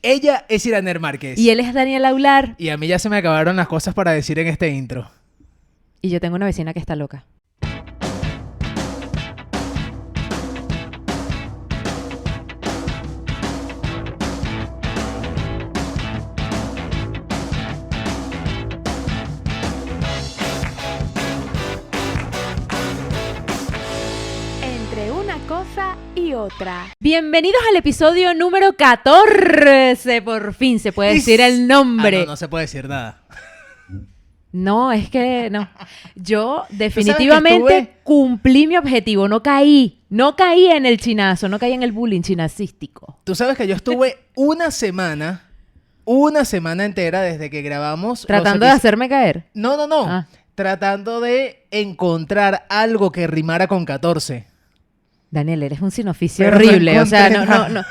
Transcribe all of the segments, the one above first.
Ella es Iraner Márquez. Y él es Daniel Aular. Y a mí ya se me acabaron las cosas para decir en este intro. Y yo tengo una vecina que está loca. Y otra. Bienvenidos al episodio número 14. Por fin se puede decir el nombre. No se puede decir nada. No, es que no. Yo definitivamente cumplí mi objetivo. No caí en el chinazo, no caí en el bullying chinacístico. Tú sabes que yo estuve una semana entera desde que grabamos. ¿Tratando de hacerme caer? No. Tratando de encontrar algo que rimara con 14. Daniel, eres un sin oficio horrible. No, o sea, no.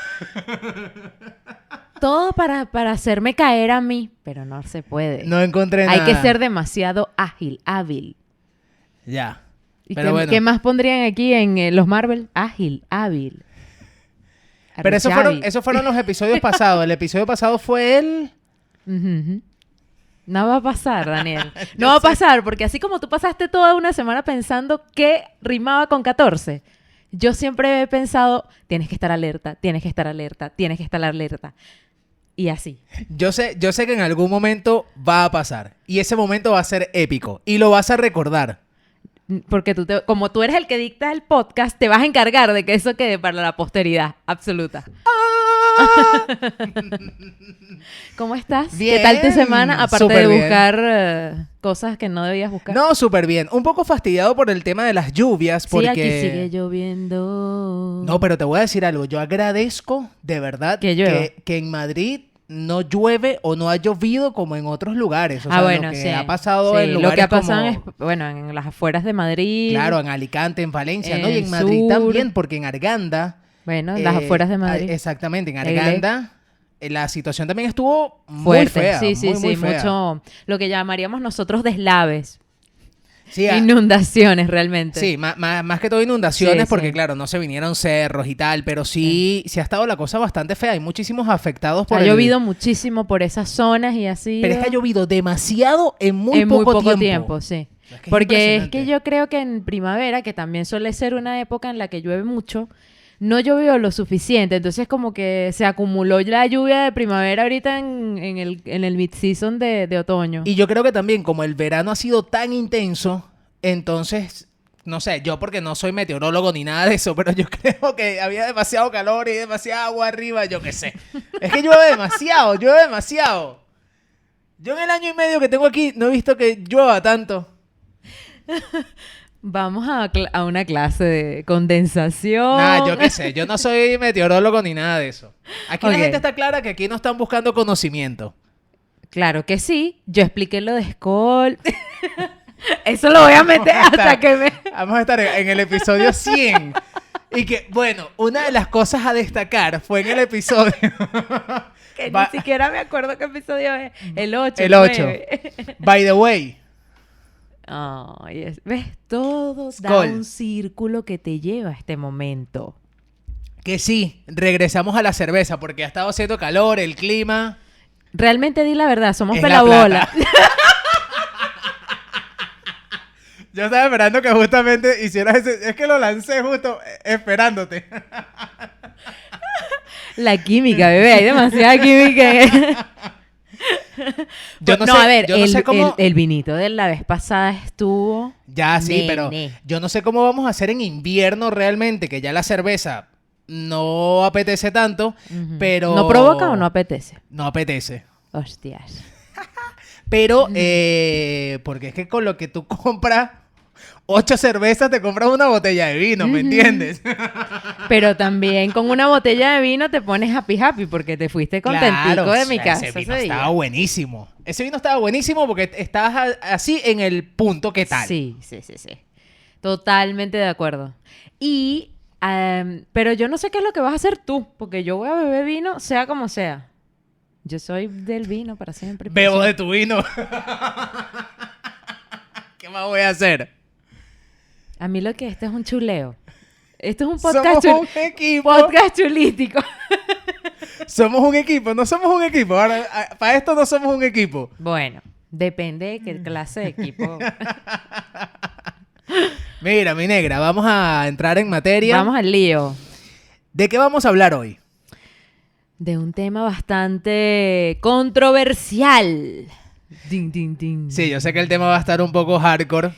Todo para hacerme caer a mí, pero no se puede. No encontré nada. Hay que ser demasiado hábil. Ya. ¿Y pero qué más pondrían aquí en los Marvel? Ágil, hábil. Pero esos fueron los episodios pasados. El episodio pasado fue el... Uh-huh. No va a pasar, Daniel. No va a pasar, porque así como tú pasaste toda una semana pensando qué rimaba con 14... Yo siempre he pensado, tienes que estar alerta. Y así. Yo sé que en algún momento va a pasar. Y ese momento va a ser épico. Y lo vas a recordar. Porque como tú eres el que dicta el podcast, te vas a encargar de que eso quede para la posteridad absoluta. ¿Cómo estás? Bien. ¿Qué tal tu semana? Aparte Súper de buscar cosas que no debías buscar. No, súper bien. Un poco fastidiado por el tema de las lluvias. Porque... Sí, aquí sigue lloviendo. No, pero te voy a decir algo. Yo agradezco de verdad que en Madrid no llueve o no ha llovido como en otros lugares. O sea, bueno, lo que sí. ha pasado en lugares lo que ha pasado como... en las afueras de Madrid. Claro, en Alicante, en Valencia, ¿no? Y en Madrid sur. También, porque en Arganda... Bueno, las afueras de Madrid. Exactamente, en Arganda la situación también estuvo muy fuerte. fea. Sí, muy fea. Mucho lo que llamaríamos nosotros deslaves. Sí, inundaciones realmente. Sí, más que todo inundaciones, Sí, porque sí. claro, no se vinieron cerros y tal, pero sí ha estado la cosa bastante fea. Hay muchísimos afectados por Ha llovido muchísimo por esas zonas y así. Pero es que ha llovido demasiado en muy poco tiempo. Sí. Es Porque es que yo creo que en primavera, que también suele ser una época en la que llueve mucho, no llovió lo suficiente. Entonces como que se acumuló la lluvia de primavera ahorita en el mid-season de otoño. Y yo creo que también como el verano ha sido tan intenso, entonces, no sé, yo porque no soy meteorólogo ni nada de eso, pero yo creo que había demasiado calor y demasiada agua arriba, yo qué sé. Es que llueve demasiado. Yo en el año y medio que tengo aquí no he visto que llueva tanto. Vamos a una clase de condensación. Nah, yo qué sé. Yo no soy meteorólogo ni nada de eso. Aquí la gente está clara que aquí no están buscando conocimiento. Claro que sí. Yo expliqué lo de Skoll. Eso lo voy a meter hasta que me... Vamos a estar en el episodio 100. Y que, bueno, una de las cosas a destacar fue en el episodio... que ni siquiera me acuerdo qué episodio es. El 8. El 8. By the way... ¿Ves? Todo Skoll. da un círculo que te lleva a este momento. Que sí, regresamos a la cerveza porque ha estado haciendo calor, el clima. Realmente di la verdad, somos Es pelabola. Yo estaba esperando que justamente hicieras ese... Es que lo lancé justo esperándote. La química, bebé, hay demasiada química. Yo no sé cómo... el vinito de la vez pasada estuvo... Ya, sí, pero yo no sé cómo vamos a hacer en invierno realmente, que ya la cerveza no apetece tanto, pero... ¿No provoca o no apetece? No apetece. Hostias. Pero, porque es que con lo que tú compras 8 cervezas, te compras una botella de vino, ¿me entiendes? Pero también con una botella de vino te pones happy porque te fuiste contentico de mi casa. Ese vino estaba buenísimo. Ese vino estaba buenísimo porque estabas así en el punto que tal. Sí. Totalmente de acuerdo. Pero yo no sé qué es lo que vas a hacer tú, porque yo voy a beber vino sea como sea. Yo soy del vino para siempre. Bebo de tu vino. ¿Qué más voy a hacer? A mí lo que este es un chuleo. Esto es un podcast podcast chulístico. ¿Somos un equipo? No somos un equipo. Ahora, para esto no somos un equipo. Bueno, depende de qué clase de equipo. Mira, mi negra, vamos a entrar en materia. Vamos al lío. ¿De qué vamos a hablar hoy? De un tema bastante controversial. Din, din, din. Sí, yo sé que el tema va a estar un poco hardcore.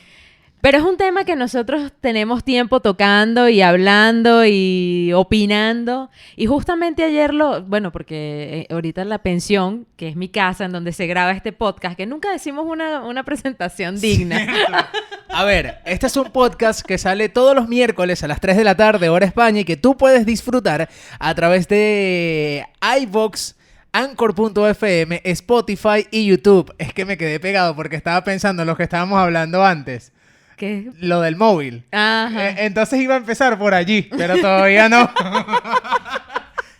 Pero es un tema que nosotros tenemos tiempo tocando y hablando y opinando. Y justamente ayer bueno, porque ahorita en la pensión, que es mi casa en donde se graba este podcast, que nunca decimos una presentación digna. A ver, este es un podcast que sale todos los miércoles a las 3 de la tarde, hora España, y que tú puedes disfrutar a través de iVoox, Anchor.fm, Spotify y YouTube. Es que me quedé pegado porque estaba pensando en lo que estábamos hablando antes. ¿Qué? Lo del móvil. Ajá. Entonces iba a empezar por allí, pero todavía no.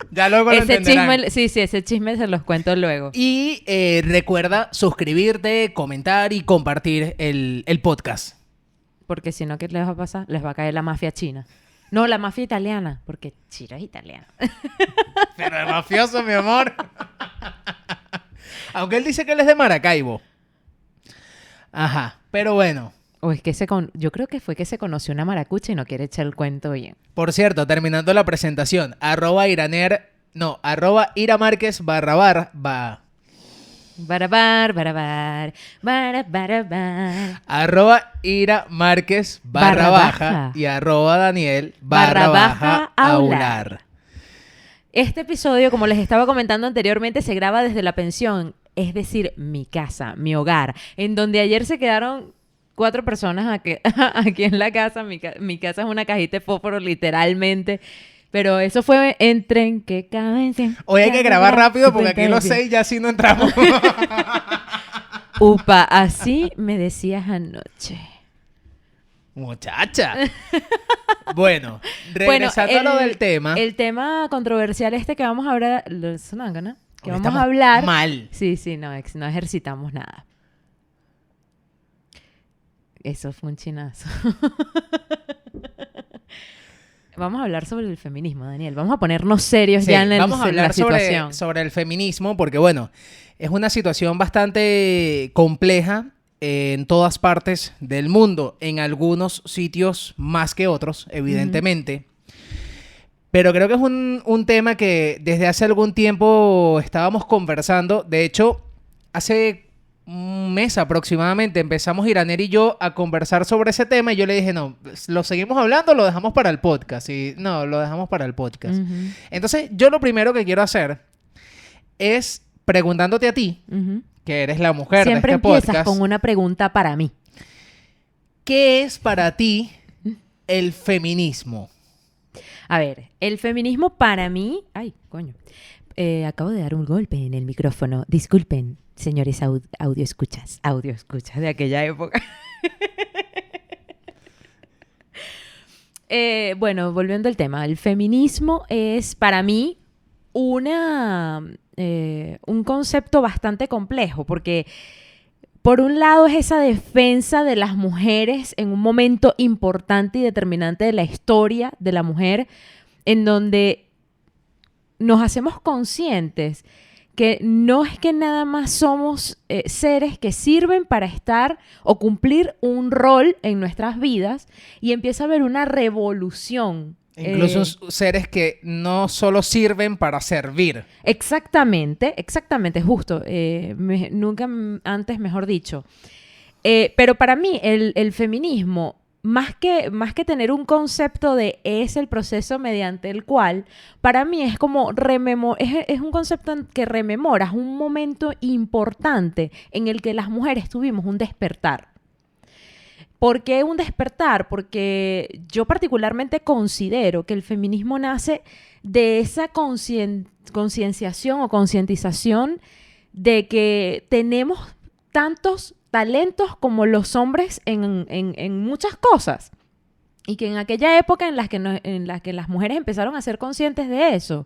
Ya luego lo Ese entenderán. chisme, sí, ese chisme se los cuento luego. Y recuerda suscribirte, comentar y compartir el podcast. Porque si no, ¿qué les va a pasar? Les va a caer la mafia china. No, la mafia italiana, porque Chira es italiana. Pero es mafioso, mi amor. Aunque él dice que él es de Maracaibo. Ajá, pero bueno. O es que yo creo que fue que se conoció una maracucha y no quiere echar el cuento bien. Por cierto, terminando la presentación, @iramarquez _ Barabar, barabar, barabar. @iramarquez _ Barra y @daniel _ aular. Este episodio, como les estaba comentando anteriormente, se graba desde la pensión, es decir, mi casa, mi hogar, en donde ayer se quedaron 4 personas aquí en la casa. Mi casa es una cajita de fósforo, literalmente. Pero eso fue en que caben. Hoy hay que grabar rápido porque aquí los 6 ya sí no entramos. Upa, así me decías anoche. Muchacha. Bueno, regresando a lo del tema. El tema controversial que vamos a hablar, que vamos a hablar. Mal. Sí, no ejercitamos nada. Eso fue un chinazo. Vamos a hablar sobre el feminismo, Daniel. Vamos a ponernos serios Sí, ya vamos a en la hablar situación. sobre el feminismo porque, bueno, es una situación bastante compleja en todas partes del mundo, en algunos sitios más que otros, evidentemente. Pero creo que es un tema que desde hace algún tiempo estábamos conversando. De hecho, hace un mes aproximadamente empezamos Iraner y yo a conversar sobre ese tema y yo le dije, no, ¿lo seguimos hablando o lo dejamos para el podcast? Y no, lo dejamos para el podcast. Uh-huh. Entonces, yo lo primero que quiero hacer es preguntándote a ti, Uh-huh. que eres la mujer Siempre de este empiezas podcast, con una pregunta para mí. ¿qué es para ti el feminismo? A ver, el feminismo para mí... Ay, coño. Acabo de dar un golpe en el micrófono. Disculpen, señores audio escuchas de aquella época. Bueno, volviendo al tema. El feminismo es para mí un concepto bastante complejo porque... Por un lado es esa defensa de las mujeres en un momento importante y determinante de la historia de la mujer, en donde nos hacemos conscientes que no es que nada más somos seres que sirven para estar o cumplir un rol en nuestras vidas y empieza a haber una revolución. Incluso seres que no solo sirven para servir. Exactamente, justo. Nunca antes, mejor dicho. Pero para mí, el feminismo, más que tener un concepto de es el proceso mediante el cual, para mí es como es un concepto que rememoras un momento importante en el que las mujeres tuvimos un despertar. ¿Por qué un despertar? Porque yo particularmente considero que el feminismo nace de esa concienciación o concientización de que tenemos tantos talentos como los hombres en muchas cosas. Y que en aquella época en las que las mujeres empezaron a ser conscientes de eso,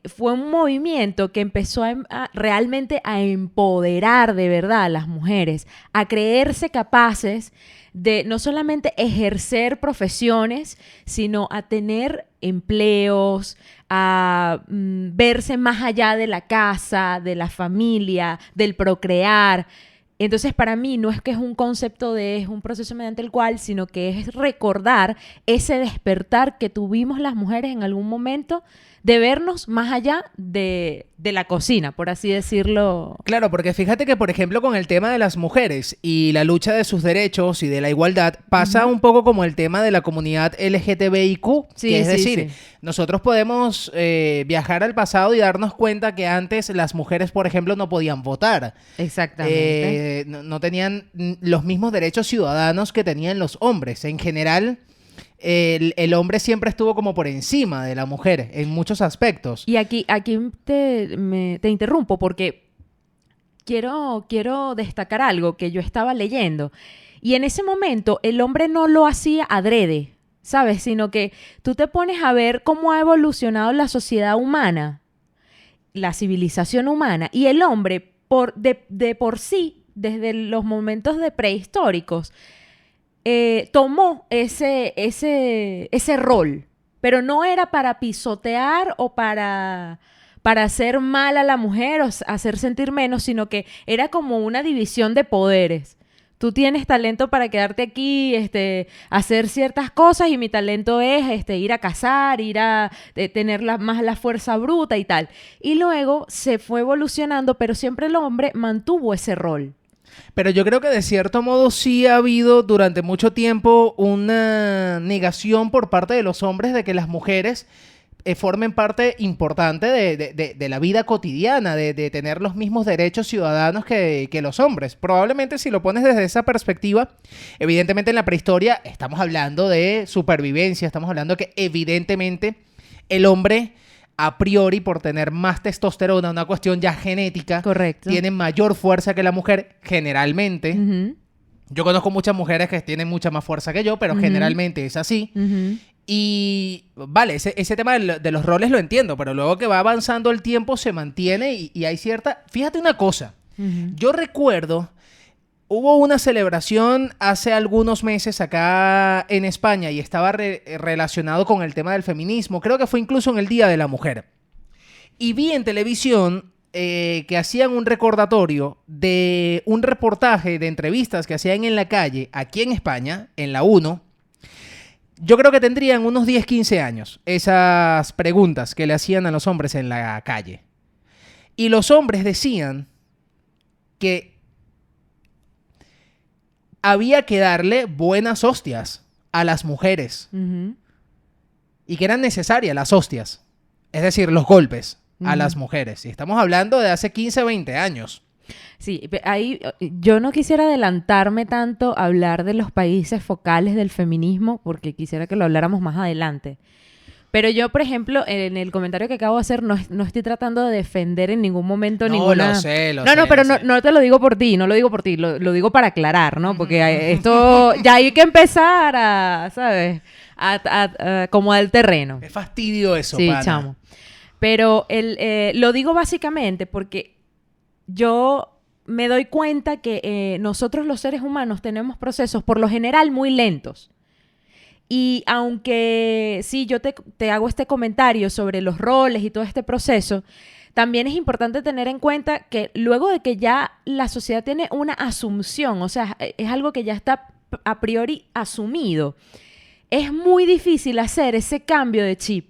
fue un movimiento que empezó realmente a empoderar de verdad a las mujeres, a creerse capaces de no solamente ejercer profesiones, sino a tener empleos, a verse más allá de la casa, de la familia, del procrear. Entonces, para mí no es que es un concepto es un proceso mediante el cual, sino que es recordar ese despertar que tuvimos las mujeres en algún momento de vernos más allá de la cocina, por así decirlo. Claro, porque fíjate que, por ejemplo, con el tema de las mujeres y la lucha de sus derechos y de la igualdad, pasa un poco como el tema de la comunidad LGTBIQ, Sí, que es sí, decir, sí. nosotros podemos viajar al pasado y darnos cuenta que antes las mujeres, por ejemplo, no podían votar. Exactamente. No tenían los mismos derechos ciudadanos que tenían los hombres. En general, el hombre siempre estuvo como por encima de la mujer en muchos aspectos. Y aquí te interrumpo porque quiero destacar algo que yo estaba leyendo. Y en ese momento el hombre no lo hacía adrede, ¿sabes? Sino que tú te pones a ver cómo ha evolucionado la sociedad humana, la civilización humana, y el hombre de por sí, desde los momentos de prehistóricos, tomó ese rol, pero no era para pisotear o para hacer mal a la mujer o hacer sentir menos, sino que era como una división de poderes. Tú tienes talento para quedarte aquí, hacer ciertas cosas, y mi talento es ir a cazar, tener más la fuerza bruta y tal. Y luego se fue evolucionando, pero siempre el hombre mantuvo ese rol. Pero yo creo que de cierto modo sí ha habido durante mucho tiempo una negación por parte de los hombres de que las mujeres formen parte importante de la vida cotidiana, de tener los mismos derechos ciudadanos que los hombres. Probablemente si lo pones desde esa perspectiva, evidentemente en la prehistoria estamos hablando de supervivencia, estamos hablando que evidentemente el hombre, a priori, por tener más testosterona, una cuestión ya genética, Correcto. tiene mayor fuerza que la mujer, generalmente. Uh-huh. Yo conozco muchas mujeres que tienen mucha más fuerza que yo, pero generalmente es así. Uh-huh. Y vale, ese tema de los roles lo entiendo, pero luego que va avanzando el tiempo se mantiene y hay cierta... Fíjate una cosa, Uh-huh. yo recuerdo, hubo una celebración hace algunos meses acá en España y estaba relacionado con el tema del feminismo, creo que fue incluso en el Día de la Mujer. Y vi en televisión que hacían un recordatorio de un reportaje de entrevistas que hacían en la calle, aquí en España, en la 1. Yo creo que tendrían unos 10, 15 años esas preguntas que le hacían a los hombres en la calle. Y los hombres decían que había que darle buenas hostias a las mujeres Uh-huh. y que eran necesarias las hostias, es decir, los golpes a Ujú. las mujeres. Y estamos hablando de hace 15, 20 años. Sí, ahí yo no quisiera adelantarme tanto a hablar de los países focales del feminismo, porque quisiera que lo habláramos más adelante. Pero yo, por ejemplo, en el comentario que acabo de hacer, no estoy tratando de defender en ningún momento No, ninguna... lo sé, No, pero lo sé. no te lo digo por ti, lo digo para aclarar, ¿no? Porque esto ya hay que empezar ¿sabes? A acomodar el terreno. Es fastidio eso, Sí, pana. chamo. Pero lo digo básicamente porque yo me doy cuenta que nosotros los seres humanos tenemos procesos por lo general muy lentos. Y aunque sí, yo te hago este comentario sobre los roles y todo este proceso, también es importante tener en cuenta que luego de que ya la sociedad tiene una asunción, o sea, es algo que ya está a priori asumido, es muy difícil hacer ese cambio de chip.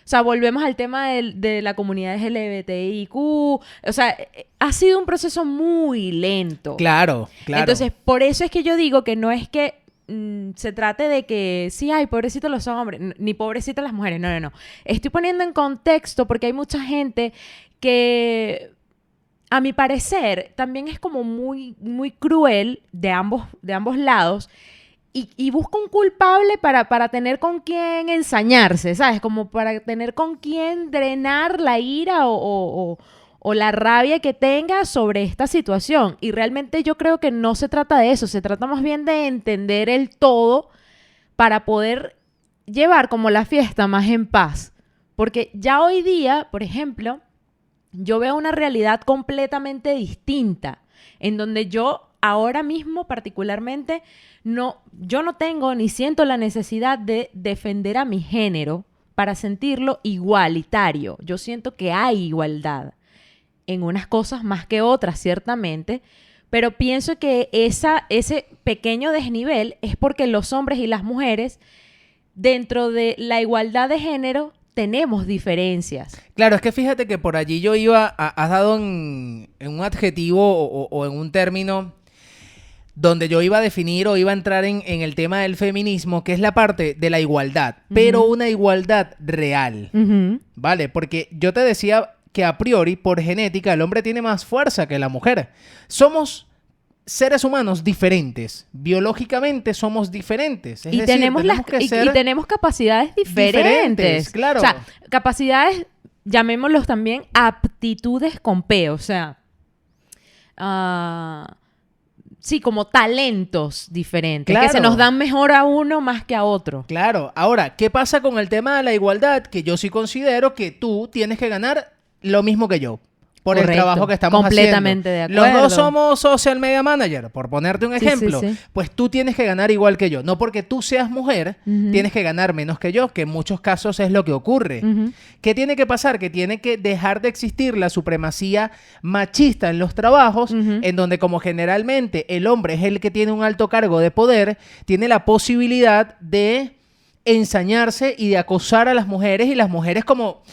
O sea, volvemos al tema de la comunidad LGBTIQ. O sea, ha sido un proceso muy lento. Claro, claro. Entonces, por eso es que yo digo que no es que se trate de que sí, ay, pobrecitos los hombres, ni pobrecitas las mujeres. No. Estoy poniendo en contexto porque hay mucha gente que, a mi parecer, también es como muy, muy cruel de ambos lados. Y busca un culpable para tener con quién ensañarse, ¿sabes? Como para tener con quién drenar la ira o la rabia que tenga sobre esta situación. Y realmente yo creo que no se trata de eso, se trata más bien de entender el todo para poder llevar como la fiesta más en paz. Porque ya hoy día, por ejemplo, yo veo una realidad completamente distinta, en donde yo ahora mismo particularmente yo no tengo ni siento la necesidad de defender a mi género para sentirlo igualitario. Yo siento que hay igualdad en unas cosas más que otras, ciertamente, pero pienso que ese pequeño desnivel es porque los hombres y las mujeres, dentro de la igualdad de género, tenemos diferencias. Claro, es que fíjate que por allí yo iba, has dado en un adjetivo o en un término donde yo iba a definir o iba a entrar en el tema del feminismo, que es la parte de la igualdad, pero una igualdad real, ¿vale? Porque yo te decía que a priori, por genética, el hombre tiene más fuerza que la mujer. Somos seres humanos diferentes. Biológicamente somos diferentes. Es Y decir, tenemos y tenemos capacidades diferentes. Claro. O sea, capacidades, llamémoslos también aptitudes con P, o sea, sí, como talentos diferentes, Claro. que se nos dan mejor a uno más que a otro. Claro. Ahora, ¿qué pasa con el tema de la igualdad? Que yo sí considero que tú tienes que ganar lo mismo que yo. Por el Correcto. trabajo que estamos Completamente haciendo. de acuerdo. Los dos somos social media manager, por ponerte un Sí, ejemplo. sí, sí. Pues tú tienes que ganar igual que yo. No porque tú seas mujer, tienes que ganar menos que yo, que en muchos casos es lo que ocurre. ¿Qué tiene que pasar? Que tiene que dejar de existir la supremacía machista en los trabajos, en donde como generalmente el hombre es el que tiene un alto cargo de poder, tiene la posibilidad de ensañarse y de acosar a las mujeres, y las mujeres como...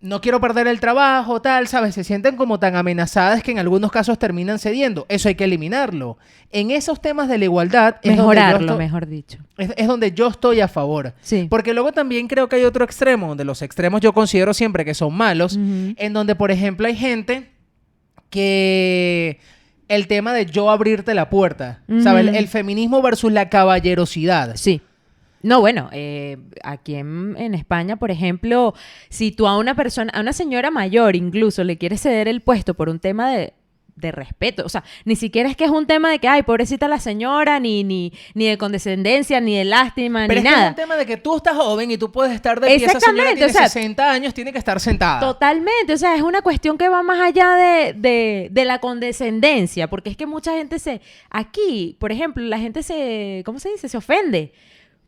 no quiero perder el trabajo, tal, ¿sabes? Se sienten como tan amenazadas que en algunos casos terminan cediendo. Eso hay que eliminarlo. En esos temas de la igualdad... Mejorarlo, mejor dicho. Es donde yo estoy a favor. Sí. Porque luego también creo que hay otro extremo, donde los extremos yo considero siempre que son malos, en donde, por ejemplo, hay gente que... el tema de yo abrirte la puerta, ¿sabes? El feminismo versus la caballerosidad. Sí. No, bueno, aquí en España, por ejemplo, si tú a una persona, a una señora mayor incluso le quieres ceder el puesto por un tema de respeto, o sea, ni siquiera es que es un tema de que, ay, pobrecita la señora, ni de condescendencia, ni de lástima, Pero ni es que nada. es un tema de que tú estás joven y tú puedes estar de pie. Esa señora tiene 60 años, tiene que estar sentada. Totalmente, o sea, es una cuestión que va más allá de la condescendencia, porque es que mucha gente aquí, por ejemplo, la gente ¿cómo se dice? Se ofende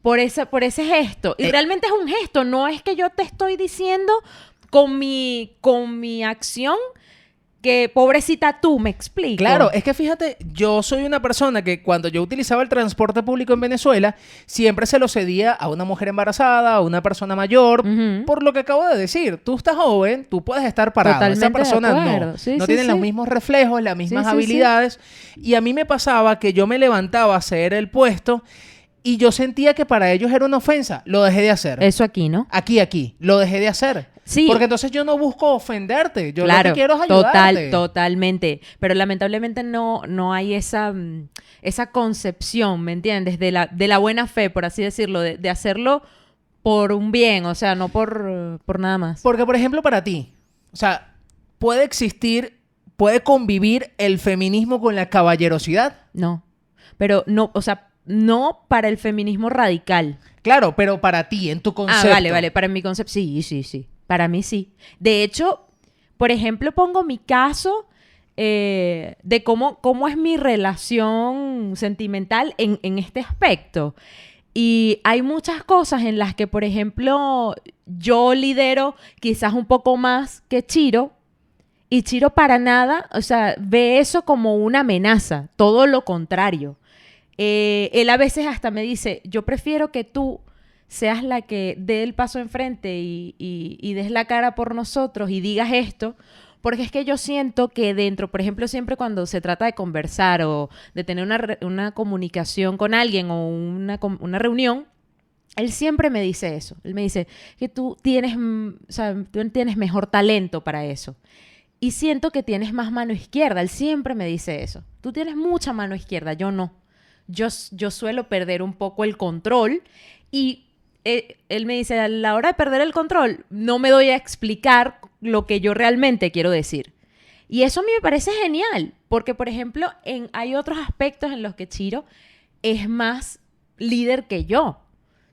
por ese gesto. Y realmente es un gesto, no es que yo te estoy diciendo con mi acción que pobrecita tú, me explico. Claro, es que fíjate, yo soy una persona que cuando yo utilizaba el transporte público en Venezuela, siempre se lo cedía a una mujer embarazada, a una persona mayor, por lo que acabo de decir. Tú estás joven, tú puedes estar parado. Totalmente Esa persona de acuerdo. no. Sí, no sí, tienen sí. los mismos reflejos, las mismas Sí, sí, habilidades. Y a mí me pasaba que yo me levantaba a ceder el puesto y yo sentía que para ellos era una ofensa. Lo dejé de hacer. Eso aquí, ¿no? Aquí. Lo dejé de hacer. Sí. Porque entonces yo no busco ofenderte. Yo Claro, lo que quiero es ayudarte. totalmente. Pero lamentablemente no hay esa concepción, ¿me entiendes? De la buena fe, por así decirlo, de hacerlo por un bien, o sea, no por nada más. Porque, por ejemplo, para ti, o sea, puede convivir el feminismo con la caballerosidad. No. Pero no, o sea, no para el feminismo radical. Claro, pero para ti, en tu concepto. Vale. Para mi concepto, sí. Para mí sí. De hecho, por ejemplo, pongo mi caso de cómo es mi relación sentimental en este aspecto. Y hay muchas cosas en las que, por ejemplo, yo lidero quizás un poco más que Chiro. Y Chiro para nada, o sea, ve eso como una amenaza. Todo lo contrario. Él a veces hasta me dice, yo prefiero que tú seas la que dé el paso enfrente y des la cara por nosotros y digas esto, porque es que yo siento que dentro, por ejemplo, siempre cuando se trata de conversar o de tener una comunicación con alguien o una reunión, él siempre me dice eso. Él me dice que tú tienes mejor talento para eso. Y siento que tienes más mano izquierda. Él siempre me dice eso. Tú tienes mucha mano izquierda, yo no. Yo suelo perder un poco el control y él me dice, a la hora de perder el control, no me doy a explicar lo que yo realmente quiero decir. Y eso a mí me parece genial, porque, por ejemplo, hay otros aspectos en los que Chiro es más líder que yo. O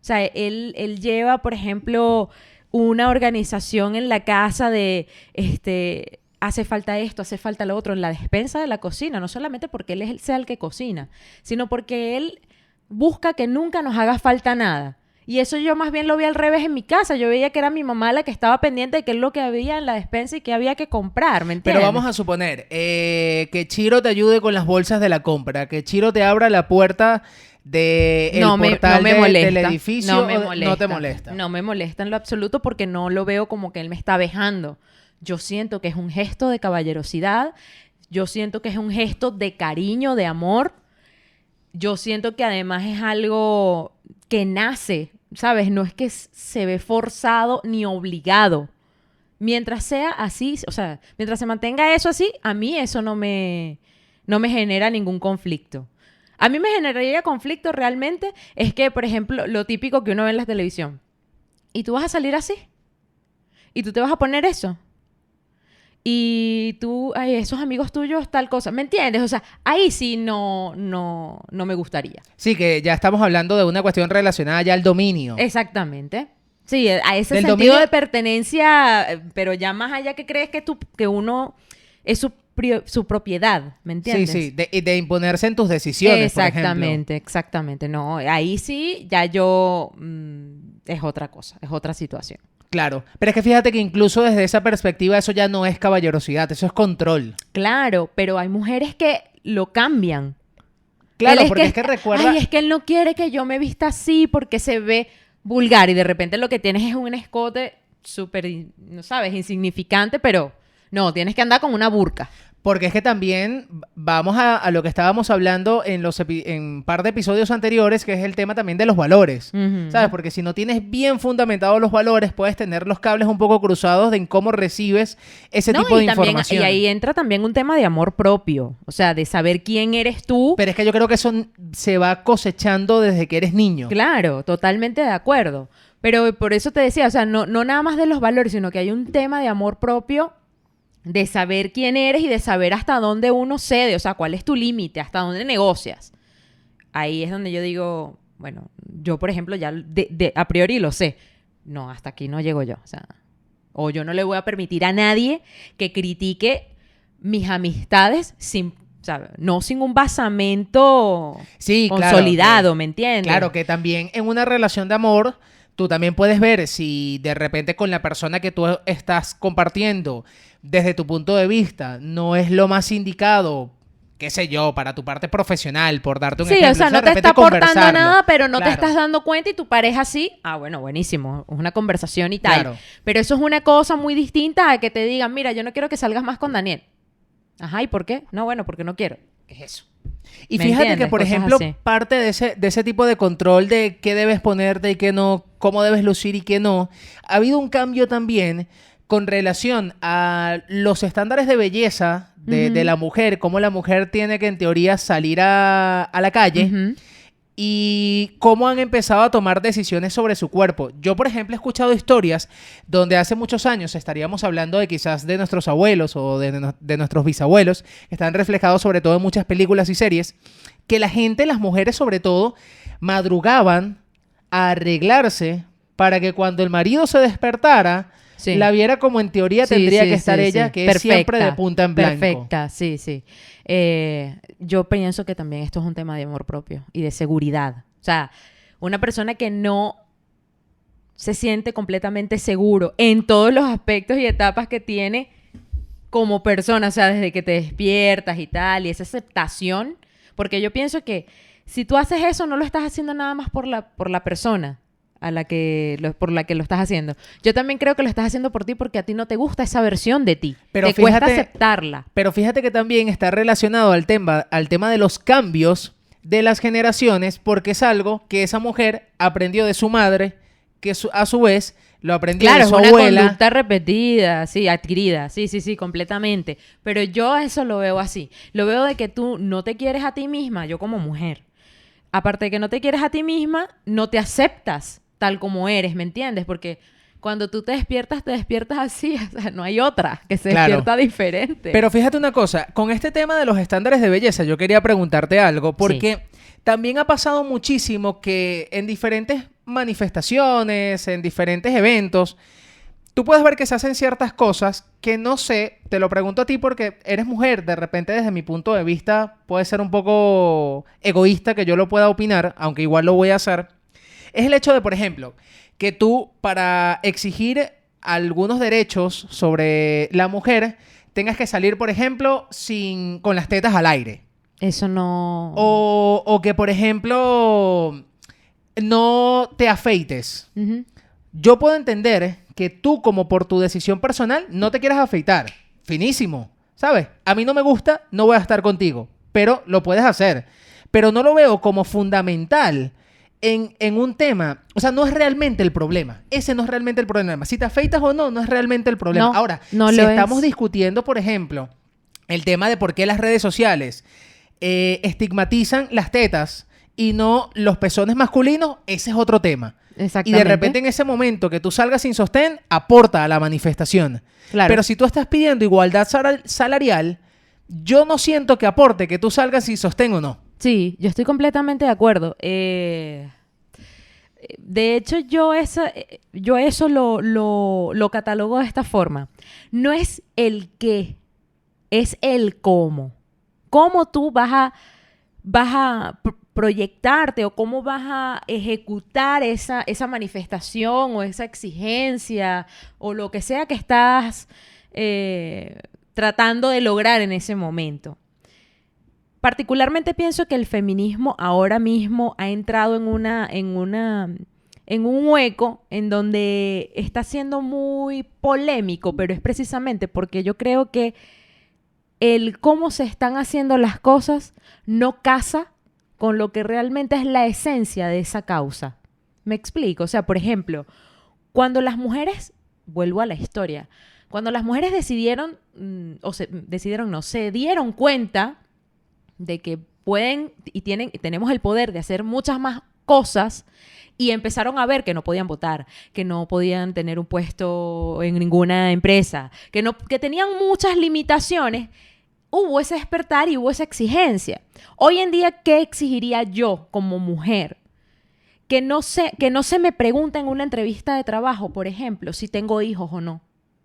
sea, él lleva, por ejemplo, una organización en la casa de, hace falta esto, hace falta lo otro, en la despensa de la cocina, no solamente porque él sea el que cocina, sino porque él busca que nunca nos haga falta nada. Y eso yo más bien lo vi al revés en mi casa. Yo veía que era mi mamá la que estaba pendiente de qué es lo que había en la despensa y qué había que comprar, ¿me entiendes? Pero vamos a suponer que Chiro te ayude con las bolsas de la compra, que Chiro te abra la puerta del portal del edificio. No me molesta. No te molesta. No me molesta en lo absoluto porque no lo veo como que él me está vejando. Yo siento que es un gesto de caballerosidad. Yo siento que es un gesto de cariño, de amor. Yo siento que además es algo que nace, ¿sabes? No es que se ve forzado ni obligado. Mientras sea así, o sea, mientras se mantenga eso así, a mí eso no me genera ningún conflicto. A mí me generaría conflicto realmente es que, por ejemplo, lo típico que uno ve en la televisión. ¿Y tú vas a salir así? ¿Y tú te vas a poner eso? Y tú, ay, esos amigos tuyos, tal cosa. ¿Me entiendes? O sea, ahí sí no me gustaría. Sí, que ya estamos hablando de una cuestión relacionada ya al dominio. Exactamente. Sí, a ese Del sentido dominio de pertenencia, pero ya más allá que crees que uno es su propiedad, ¿me entiendes? Sí, de imponerse en tus decisiones, por ejemplo. Exactamente. No, ahí sí ya yo es otra cosa, es otra situación. Claro, pero es que fíjate que incluso desde esa perspectiva eso ya no es caballerosidad, eso es control. Claro, pero hay mujeres que lo cambian. Claro, porque es que recuerda... Ay, es que él no quiere que yo me vista así porque se ve vulgar y de repente lo que tienes es un escote súper, no sabes, insignificante, pero no, tienes que andar con una burka. Porque es que también vamos a lo que estábamos hablando en un par de episodios anteriores, que es el tema también de los valores, ¿sabes? Porque si no tienes bien fundamentados los valores, puedes tener los cables un poco cruzados de en cómo recibes ese tipo de información. Y ahí entra también un tema de amor propio, o sea, de saber quién eres tú. Pero es que yo creo que eso se va cosechando desde que eres niño. Claro, totalmente de acuerdo. Pero por eso te decía, o sea, no nada más de los valores, sino que hay un tema de amor propio, de saber quién eres y de saber hasta dónde uno cede, o sea, cuál es tu límite, hasta dónde negocias. Ahí es donde yo digo, bueno, yo por ejemplo ya a priori lo sé. No, hasta aquí no llego yo, o sea, o yo no le voy a permitir a nadie que critique mis amistades sin, ¿sabes? No sin un basamento consolidado, claro, ¿me entiendes? Claro, que también en una relación de amor tú también puedes ver si de repente con la persona que tú estás compartiendo desde tu punto de vista no es lo más indicado, qué sé yo, para tu parte profesional, por darte un ejemplo. Sí, o sea, no te está aportando nada, pero no claro, te estás dando cuenta y tu pareja sí. Ah, bueno, buenísimo. Es una conversación y tal. Claro. Pero eso es una cosa muy distinta a que te digan, mira, yo no quiero que salgas más con Daniel. Ajá, ¿y por qué? No, bueno, porque no quiero. ¿Qué es eso? Y fíjate que, por ejemplo, así, parte de ese tipo de control de qué debes ponerte y qué no, cómo debes lucir y qué no, ha habido un cambio también con relación a los estándares de belleza de la mujer, cómo la mujer tiene que en teoría salir a la calle y cómo han empezado a tomar decisiones sobre su cuerpo. Yo, por ejemplo, he escuchado historias donde hace muchos años estaríamos hablando de quizás de nuestros abuelos o de nuestros bisabuelos, que están reflejados sobre todo en muchas películas y series, que la gente, las mujeres sobre todo, madrugaban a arreglarse para que cuando el marido se despertara, la viera como en teoría tendría que estar ella, que perfecta, es siempre de punta en blanco. Perfecta, sí. Yo pienso que también esto es un tema de amor propio y de seguridad. O sea, una persona que no se siente completamente seguro en todos los aspectos y etapas que tiene como persona, o sea, desde que te despiertas y tal, y esa aceptación, porque yo pienso que si tú haces eso, no lo estás haciendo nada más por la persona por la que lo estás haciendo. Yo también creo que lo estás haciendo por ti porque a ti no te gusta esa versión de ti. Pero te cuesta aceptarla. Pero fíjate que también está relacionado al tema de los cambios de las generaciones, porque es algo que esa mujer aprendió de su madre, que a su vez lo aprendió de su abuela. Claro, es una conducta repetida, sí, adquirida, sí, completamente. Pero yo eso lo veo así. Lo veo de que tú no te quieres a ti misma, yo como mujer. Aparte de que no te quieres a ti misma, no te aceptas tal como eres, ¿me entiendes? Porque cuando tú te despiertas así, o sea, no hay otra que se despierta diferente. Pero fíjate una cosa, con este tema de los estándares de belleza, yo quería preguntarte algo, porque también ha pasado muchísimo que en diferentes manifestaciones, en diferentes eventos, tú puedes ver que se hacen ciertas cosas que no sé, te lo pregunto a ti porque eres mujer, de repente desde mi punto de vista puede ser un poco egoísta que yo lo pueda opinar, aunque igual lo voy a hacer. Es el hecho de, por ejemplo, que tú para exigir algunos derechos sobre la mujer tengas que salir, por ejemplo, con las tetas al aire. Eso no... O que, por ejemplo, no te afeites. Ujú. Yo puedo entender que tú, como por tu decisión personal, no te quieras afeitar. Finísimo. ¿Sabes? A mí no me gusta, no voy a estar contigo. Pero lo puedes hacer. Pero no lo veo como fundamental en un tema. O sea, no es realmente el problema. Ese no es realmente el problema. Si te afeitas o no, no es realmente el problema. No, Ahora, no si lo estamos es. discutiendo, por ejemplo, el tema de por qué las redes sociales estigmatizan las tetas y no los pezones masculinos, ese es otro tema. Y Exactamente. de repente en ese momento que tú salgas sin sostén, aporta a la manifestación. Claro. Pero si tú estás pidiendo igualdad salarial, yo no siento que aporte que tú salgas sin sostén o no. Sí, yo estoy completamente de acuerdo. De hecho, yo eso lo catalogo de esta forma. No es el qué, es el cómo. Cómo tú vas a proyectarte o cómo vas a ejecutar esa manifestación o esa exigencia o lo que sea que estás tratando de lograr en ese momento. Particularmente pienso que el feminismo ahora mismo ha entrado en un hueco en donde está siendo muy polémico, pero es precisamente porque yo creo que el cómo se están haciendo las cosas no casa con lo que realmente es la esencia de esa causa. ¿Me explico? O sea, por ejemplo, cuando las mujeres, vuelvo a la historia, cuando las mujeres se dieron cuenta de que pueden y tenemos el poder de hacer muchas más cosas y empezaron a ver que no podían votar, que no podían tener un puesto en ninguna empresa, que tenían muchas limitaciones, hubo ese despertar y hubo esa exigencia. Hoy en día, ¿qué exigiría yo como mujer? Que no se me pregunte en una entrevista de trabajo, por ejemplo, si tengo hijos o no,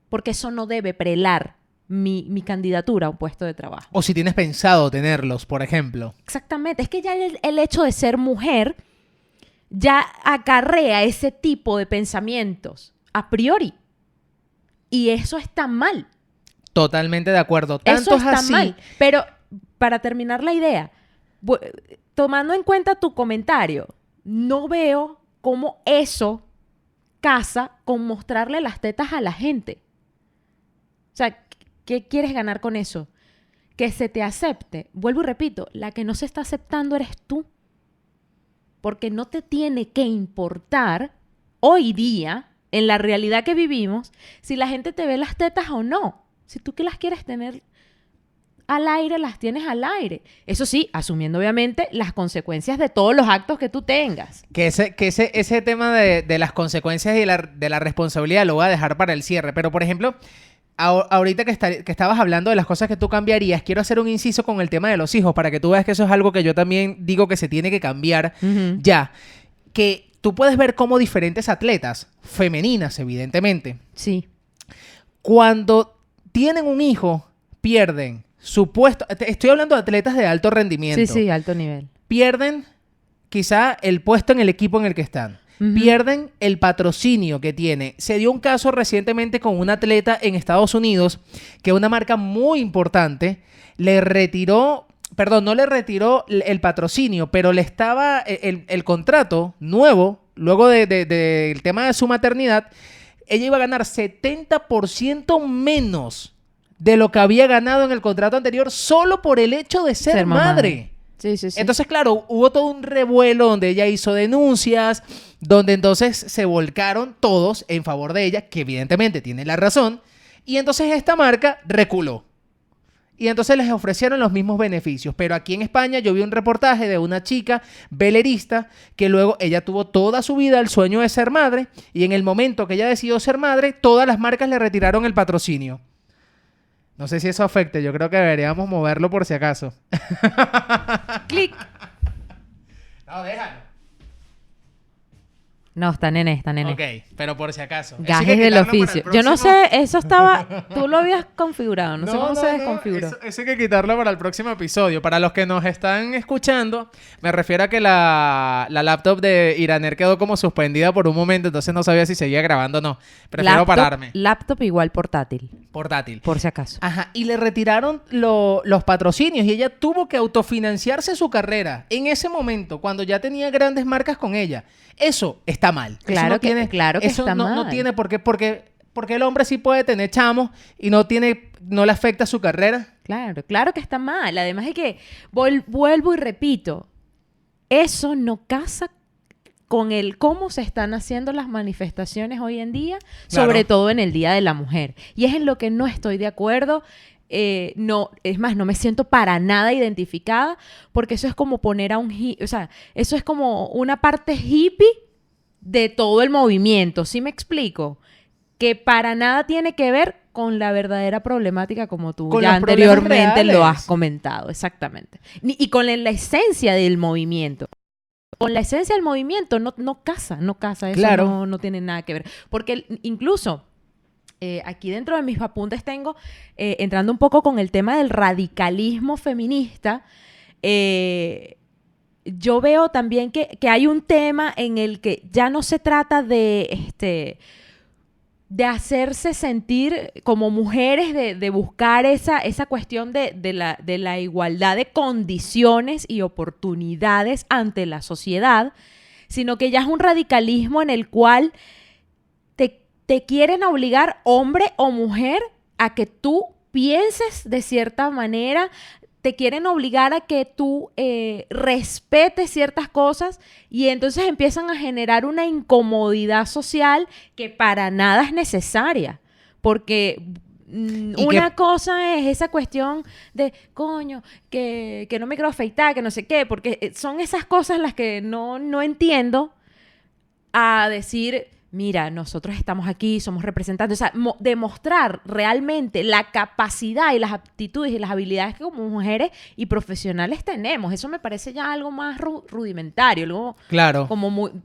porque eso no debe prelar mi candidatura a un puesto de trabajo. O si tienes pensado tenerlos, por ejemplo. Exactamente. Es que ya el hecho de ser mujer ya acarrea ese tipo de pensamientos a priori. Y eso está mal. Totalmente de acuerdo. Tanto Eso es está así. mal. Pero para terminar la idea, tomando en cuenta tu comentario, no veo cómo eso casa con mostrarle las tetas a la gente. O sea, ¿qué quieres ganar con eso? Que se te acepte. Vuelvo y repito, la que no se está aceptando eres tú. Porque no te tiene que importar hoy día, en la realidad que vivimos, si la gente te ve las tetas o no. Si tú que las quieres tener al aire, las tienes al aire. Eso sí, asumiendo obviamente las consecuencias de todos los actos que tú tengas. Que ese tema de las consecuencias y de la responsabilidad lo voy a dejar para el cierre. Pero, por ejemplo, ahorita que estabas hablando de las cosas que tú cambiarías, quiero hacer un inciso con el tema de los hijos, para que tú veas que eso es algo que yo también digo que se tiene que cambiar ya. Que tú puedes ver cómo diferentes atletas, femeninas evidentemente, Sí. cuando tienen un hijo, pierden su puesto. Estoy hablando de atletas de alto rendimiento. Sí, sí, alto nivel. Pierden quizá el puesto en el equipo en el que están. Pierden el patrocinio que tiene. Se dio un caso recientemente con un atleta en Estados Unidos que una marca muy importante le retiró, perdón, no le retiró el patrocinio, pero le estaba el contrato nuevo, luego del tema de su maternidad, ella iba a ganar 70% menos de lo que había ganado en el contrato anterior solo por el hecho de ser madre. Sí, sí, sí. Entonces, claro, hubo todo un revuelo donde ella hizo denuncias, donde entonces se volcaron todos en favor de ella, que evidentemente tiene la razón, y entonces esta marca reculó. Y entonces les ofrecieron los mismos beneficios. Pero aquí en España yo vi un reportaje de una chica velerista que luego ella tuvo toda su vida el sueño de ser madre, y en el momento que ella decidió ser madre, todas las marcas le retiraron el patrocinio. No sé si eso afecte, yo creo que deberíamos moverlo por si acaso. Clic. No, déjalo. No, está nene, está nene. Ok, pero por si acaso. Eso hay que Gajes del quitarlo para el oficio. Yo no próximo- sé, eso estaba... Tú lo habías configurado, no sé cómo se desconfiguró. Eso hay que quitarlo para el próximo episodio. Para los que nos están escuchando, me refiero a que la laptop de Iraner quedó como suspendida por un momento, entonces no sabía si seguía grabando o no. Prefiero pararme. Laptop igual portátil, Portátil. por si acaso. Ajá, y le retiraron los patrocinios y ella tuvo que autofinanciarse su carrera en ese momento, cuando ya tenía grandes marcas con ella. Eso está mal. Claro Eso no claro que eso está no mal. tiene por qué, porque el hombre sí puede tener chamos y no le afecta su carrera. Claro que está mal. Además de que, vuelvo y repito, eso no casa con el cómo se están haciendo las manifestaciones hoy en día, Claro. sobre todo en el Día de la Mujer. Y es en lo que no estoy de acuerdo. No, es más, no me siento para nada identificada, porque eso es como poner a un o sea, eso es como una parte hippie de todo el movimiento. ¿Sí me explico? Que para nada tiene que ver con la verdadera problemática, como tú Con ya los problemas anteriormente lo reales. has comentado, exactamente. Y con la esencia del movimiento. Con la esencia del movimiento no casa, eso Claro. no tiene nada que ver. Porque incluso aquí dentro de mis apuntes tengo, entrando un poco con el tema del radicalismo feminista, yo veo también que hay un tema en el que ya no se trata de hacerse sentir como mujeres, de buscar esa cuestión de la igualdad de condiciones y oportunidades ante la sociedad, sino que ya es un radicalismo en el cual te quieren obligar, hombre o mujer, a que tú pienses de cierta manera, te quieren obligar a que tú respetes ciertas cosas, y entonces empiezan a generar una incomodidad social que para nada es necesaria, porque una cosa es esa cuestión de, coño, que no me quiero afeitar, que no sé qué, porque son esas cosas las que no entiendo, a decir, mira, nosotros estamos aquí, somos representantes. O sea, demostrar realmente la capacidad y las aptitudes y las habilidades que como mujeres y profesionales tenemos. Eso me parece ya algo más rudimentario, algo Claro. como un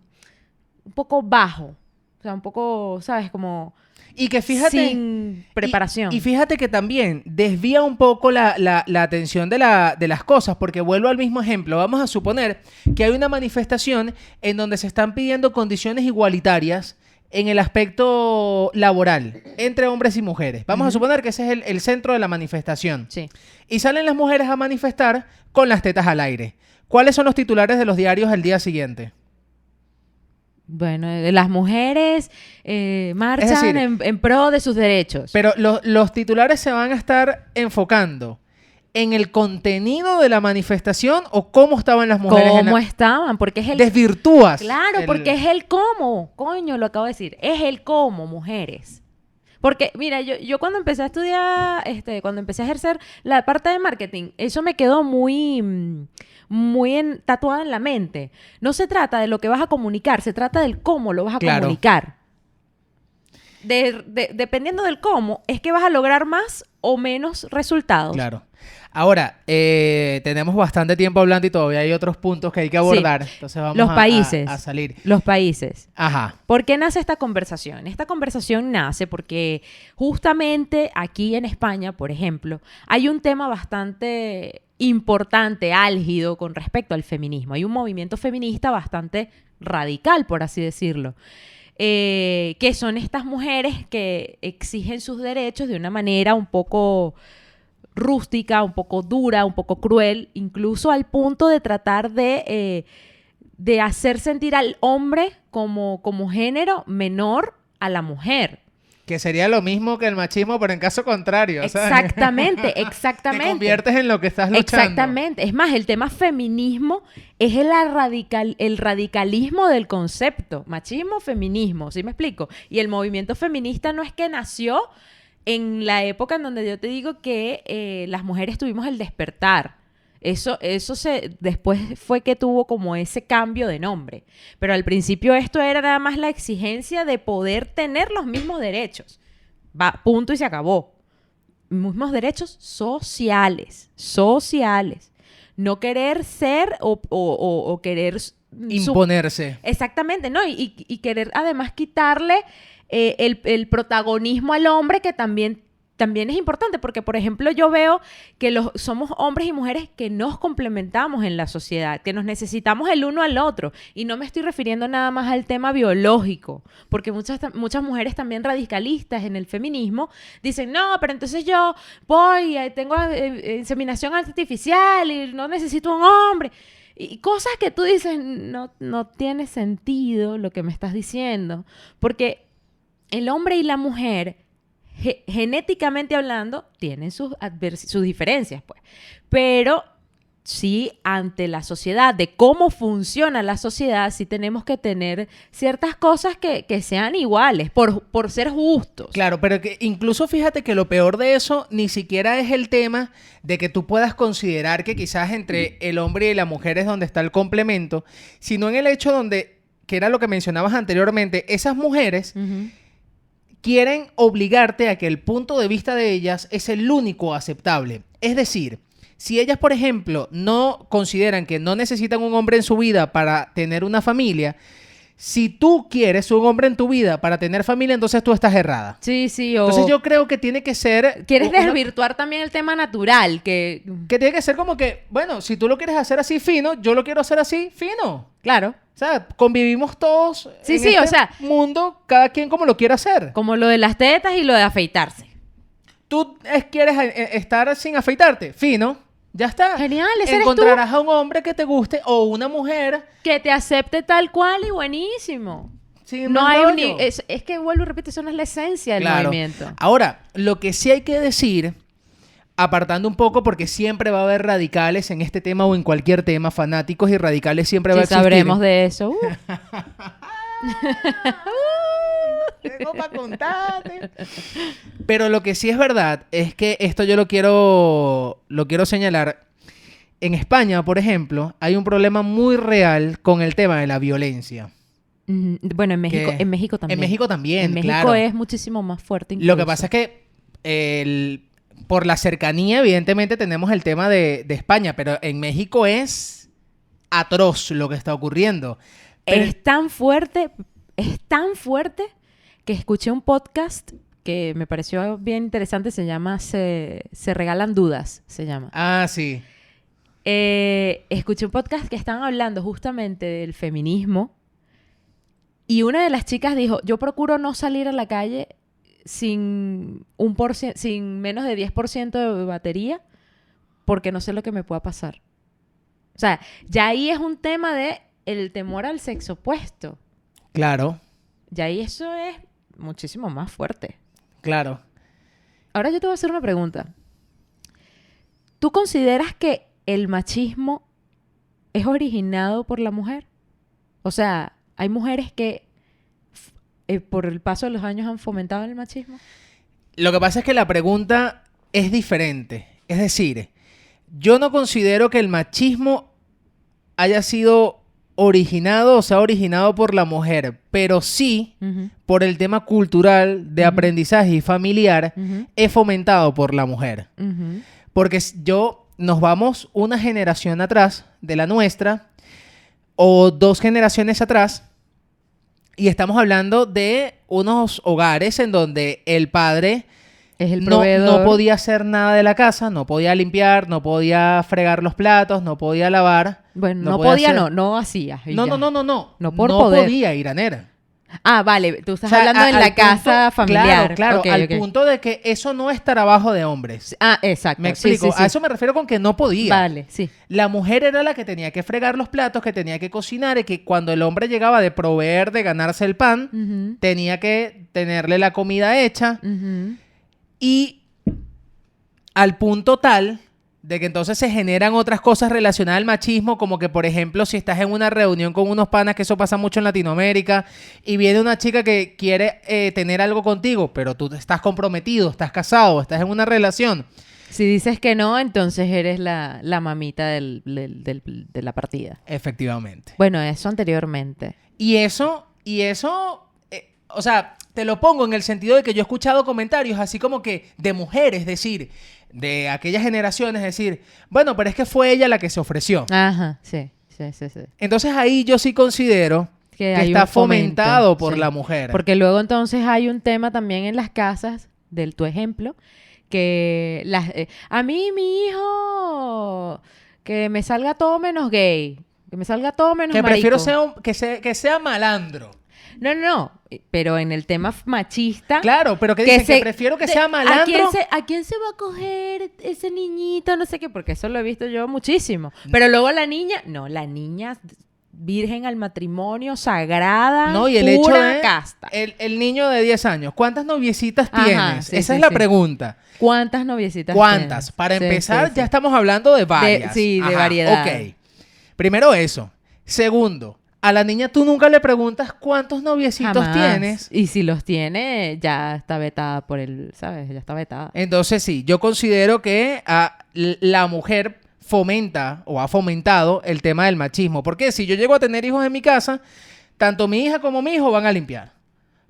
poco bajo. O sea, un poco, ¿sabes? Como Y que fíjate... sin preparación. Y fíjate que también desvía un poco la atención de las cosas, porque vuelvo al mismo ejemplo. Vamos a suponer que hay una manifestación en donde se están pidiendo condiciones igualitarias en el aspecto laboral entre hombres y mujeres. Vamos a suponer que ese es el centro de la manifestación. Sí. Y salen las mujeres a manifestar con las tetas al aire. ¿Cuáles son los titulares de los diarios al día siguiente? Bueno, las mujeres marchan decir, en pro de sus derechos. Pero los titulares se van a estar enfocando en el contenido de la manifestación o cómo estaban las mujeres. ¿Cómo estaban? Porque es el... Desvirtúas. Claro, porque es el cómo. Coño, lo acabo de decir. Es el cómo, mujeres. Porque, mira, yo cuando empecé a estudiar, cuando empecé a ejercer la parte de marketing, eso me quedó muy tatuado en la mente. No se trata de lo que vas a comunicar, se trata del cómo lo vas a comunicar. Dependiendo del cómo, es que vas a lograr más o menos resultados. Claro. Ahora, tenemos bastante tiempo hablando y todavía hay otros puntos que hay que abordar. Sí. Entonces vamos Los países. a salir. Los países. Ajá. ¿Por qué nace esta conversación? Esta conversación nace porque justamente aquí en España, por ejemplo, hay un tema bastante importante, álgido con respecto al feminismo. Hay un movimiento feminista bastante radical, por así decirlo. Que son estas mujeres que exigen sus derechos de una manera un poco rústica, un poco dura, un poco cruel, incluso al punto de tratar de hacer sentir al hombre como género menor a la mujer. Que sería lo mismo que el machismo, pero en caso contrario. Exactamente, ¿sabes? exactamente. Te conviertes en lo que estás luchando. Exactamente. Es más, el tema feminismo es el radicalismo del concepto. Machismo, feminismo, ¿sí me explico? Y el movimiento feminista no es que nació en la época en donde yo te digo que las mujeres tuvimos el despertar. Eso después fue que tuvo como ese cambio de nombre. Pero al principio esto era nada más la exigencia de poder tener los mismos derechos. Punto y se acabó. Mismos derechos sociales. No querer ser o querer imponerse. Exactamente, ¿no? Y querer además quitarle el protagonismo al hombre, que también es importante, porque por ejemplo yo veo que somos hombres y mujeres que nos complementamos en la sociedad, que nos necesitamos el uno al otro, y no me estoy refiriendo nada más al tema biológico, porque muchas mujeres también radicalistas en el feminismo dicen, no, pero entonces yo voy, tengo inseminación artificial y no necesito un hombre, y cosas que tú dices, no tiene sentido lo que me estás diciendo, porque el hombre y la mujer genéticamente hablando, tienen sus diferencias, pues. Pero sí, ante la sociedad, de cómo funciona la sociedad, sí tenemos que tener ciertas cosas que sean iguales, por ser justos. Claro, pero que incluso fíjate que lo peor de eso ni siquiera es el tema de que tú puedas considerar que quizás entre el hombre y la mujer es donde está el complemento, sino en el hecho donde, que era lo que mencionabas anteriormente, esas mujeres... Uh-huh. quieren obligarte a que el punto de vista de ellas es el único aceptable. Es decir, si ellas, por ejemplo, no consideran que no necesitan un hombre en su vida para tener una familia, si tú quieres un hombre en tu vida para tener familia, entonces tú estás errada. Sí, sí. Entonces yo creo que tiene que ser... Quieres desvirtuar también el tema natural, que tiene que ser como que, bueno, si tú lo quieres hacer así fino, yo lo quiero hacer así fino. Claro. O sea, convivimos todos sí, en sí, este o sea, mundo, cada quien como lo quiera hacer. Como lo de las tetas y lo de afeitarse. Tú quieres estar sin afeitarte, fino, ya está. Genial, ese eres tú. Encontrarás a un hombre que te guste o una mujer que te acepte tal cual y buenísimo. Sin no más hay rollo. es que vuelvo y repito, eso no es la esencia del movimiento. Ahora, lo que sí hay que decir, apartando un poco, porque siempre va a haber radicales en este tema o en cualquier tema, fanáticos y radicales siempre va a existir. Sabremos de eso. Tengo para contarte. Pero lo que sí es verdad es que esto yo lo quiero señalar. En España, por ejemplo, hay un problema muy real con el tema de la violencia. Bueno, en México también. En México también, en México claro. Es muchísimo más fuerte incluso. Lo que pasa es que por la cercanía, evidentemente, tenemos el tema de España, pero en México es atroz lo que está ocurriendo. Pero es tan fuerte que escuché un podcast que me pareció bien interesante, se llama Se Regalan Dudas, se llama. Ah, sí. Escuché un podcast que estaban hablando justamente del feminismo y una de las chicas dijo, yo procuro no salir a la calle sin menos de 10% de batería porque no sé lo que me pueda pasar. O sea, ya ahí es un tema de el temor al sexo opuesto. Claro. Ya ahí eso es muchísimo más fuerte. Claro. Ahora yo te voy a hacer una pregunta. ¿Tú consideras que el machismo es originado por la mujer? O sea, ¿hay mujeres que por el paso de los años han fomentado el machismo? Lo que pasa es que la pregunta es diferente. Es decir, yo no considero que el machismo haya sido originado o sea originado por la mujer, pero sí por el tema cultural de aprendizaje y familiar es fomentado por la mujer. Porque nos vamos una generación atrás de la nuestra o 2 generaciones atrás y estamos hablando de unos hogares en donde el padre es el proveedor. No podía hacer nada de la casa, no podía limpiar, no podía fregar los platos, no podía lavar. Bueno, no hacía. No por poder. Podía, Iranera. Ah, vale, tú estás hablando en la casa familiar. Claro, okay, al punto de que eso no es trabajo de hombres. Ah, exacto. Me explico, sí. A eso me refiero con que no podía. Vale, sí. La mujer era la que tenía que fregar los platos, que tenía que cocinar y que cuando el hombre llegaba de proveer, de ganarse el pan, tenía que tenerle la comida hecha. Y al punto tal de que entonces se generan otras cosas relacionadas al machismo, como que, por ejemplo, si estás en una reunión con unos panas, que eso pasa mucho en Latinoamérica, y viene una chica que quiere tener algo contigo, pero tú estás comprometido, estás casado, estás en una relación. Si dices que no, entonces eres la mamita de la partida. Efectivamente. Bueno, eso anteriormente. Y eso, o sea, te lo pongo en el sentido de que yo he escuchado comentarios así como que de mujeres, es decir, de aquellas generaciones, decir, bueno, pero es que fue ella la que se ofreció. Ajá, sí. Sí. Entonces ahí yo sí considero que hay está un fomento, fomentado por sí. la mujer. Porque luego entonces hay un tema también en las casas, del tu ejemplo, que a mí mi hijo, que me salga todo menos gay, que me salga todo menos Que marico. prefiero que sea malandro. No, pero en el tema machista... Claro, pero que dicen que prefiero que sea malandro. ¿A quién se va a coger ese niñito? No sé qué, porque eso lo he visto yo muchísimo. Pero luego la niña virgen al matrimonio, sagrada, No, y el pura, hecho de casta. el niño de 10 años, ¿cuántas noviecitas Ajá, tienes? sí, Esa sí, es la sí. pregunta. ¿Cuántas noviecitas ¿Cuántas? tienes? Para Sí, empezar, sí, ya sí. estamos hablando de varias. De Ajá, variedad. Ok. Primero eso. Segundo, a la niña tú nunca le preguntas cuántos noviecitos Jamás. tienes. Y si los tiene, ya está vetada por ¿sabes? Ya está vetada. Entonces sí, yo considero que la mujer fomenta o ha fomentado el tema del machismo. Porque si yo llego a tener hijos en mi casa, tanto mi hija como mi hijo van a limpiar.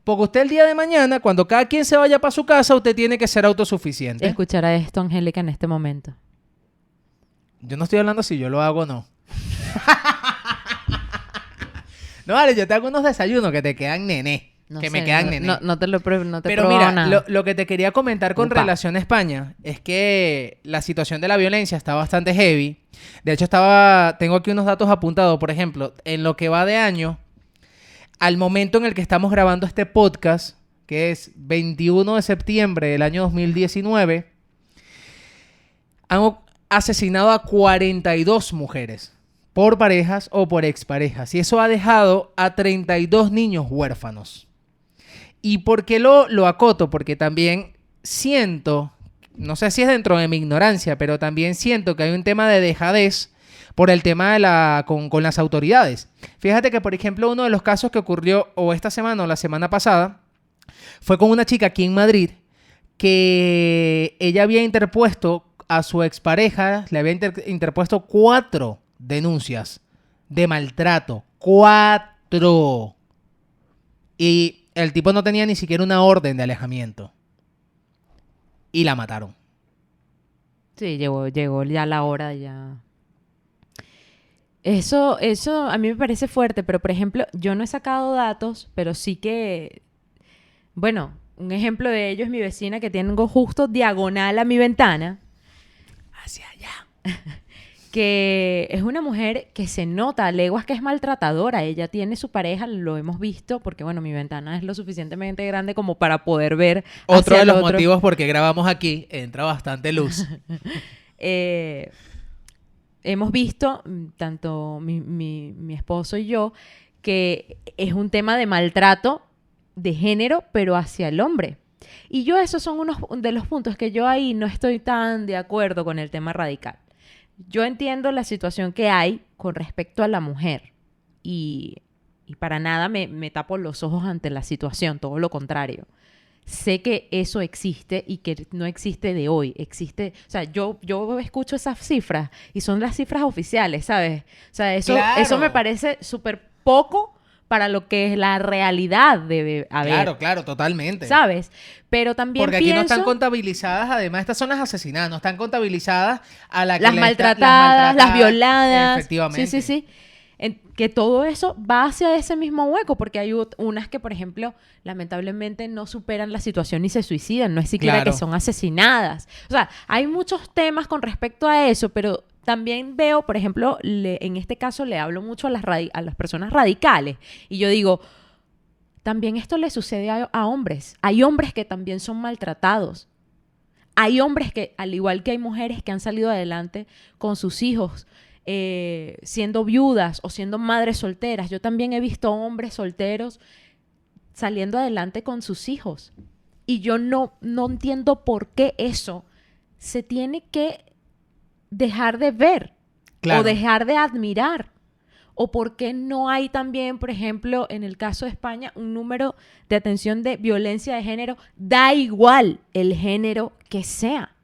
Porque usted el día de mañana, cuando cada quien se vaya para su casa, usted tiene que ser autosuficiente. Escuchará esto, Angélica, en este momento. Yo no estoy hablando si yo lo hago o no. No, vale, yo te hago unos desayunos que te quedan nené. No que sé, me quedan nené. No te Pero probado mira, nada. lo que te quería comentar con Upa. relación a España es que la situación de la violencia está bastante heavy. De hecho, tengo aquí unos datos apuntados. Por ejemplo, en lo que va de año, al momento en el que estamos grabando este podcast, que es 21 de septiembre del año 2019, han asesinado a 42 mujeres por parejas o por exparejas. Y eso ha dejado a 32 niños huérfanos. ¿Y por qué lo acoto? Porque también siento, no sé si es dentro de mi ignorancia, pero también siento que hay un tema de dejadez por el tema de con las autoridades. Fíjate que, por ejemplo, uno de los casos que ocurrió o esta semana o la semana pasada fue con una chica aquí en Madrid que ella había interpuesto a su expareja, le había interpuesto 4 denuncias de maltrato. 4. Y el tipo no tenía ni siquiera una orden de alejamiento. Y la mataron. Sí, llegó ya la hora, ya. Eso a mí me parece fuerte, pero por ejemplo, yo no he sacado datos, pero sí que, bueno, un ejemplo de ello es mi vecina que tengo justo diagonal a mi ventana. Hacia allá. Que es una mujer que se nota a leguas que es maltratadora. Ella tiene su pareja, lo hemos visto, porque bueno, mi ventana es lo suficientemente grande como para poder ver Otro hacia de el los otro. motivos por qué grabamos aquí, entra bastante luz. Hemos visto, tanto mi esposo y yo, que es un tema de maltrato de género, pero hacia el hombre. Y yo, esos son unos de los puntos que yo ahí no estoy tan de acuerdo con el tema radical. Yo entiendo la situación que hay con respecto a la mujer y para nada me tapo los ojos ante la situación, todo lo contrario. Sé que eso existe y que no existe de hoy, existe, o sea, yo escucho esas cifras y son las cifras oficiales, ¿sabes? O sea, eso me parece súper poco para lo que es la realidad debe haber. Claro, totalmente. ¿Sabes? Pero también porque aquí no están contabilizadas, además estas son las asesinadas, no están contabilizadas a la que las maltratadas, las violadas. Efectivamente. Sí. Que todo eso va hacia ese mismo hueco, porque hay unas que, por ejemplo, lamentablemente no superan la situación y se suicidan, no es siquiera que son asesinadas. O sea, hay muchos temas con respecto a eso, pero también veo, por ejemplo, en este caso le hablo mucho a las personas radicales, y yo digo, también esto le sucede a hombres. Hay hombres que también son maltratados. Hay hombres que, al igual que hay mujeres que han salido adelante con sus hijos, siendo viudas o siendo madres solteras. Yo también he visto hombres solteros saliendo adelante con sus hijos. Y yo no entiendo por qué eso se tiene que dejar de ver o dejar de admirar. O por qué no hay también, por ejemplo, en el caso de España, un número de atención de violencia de género. Da igual el género que sea.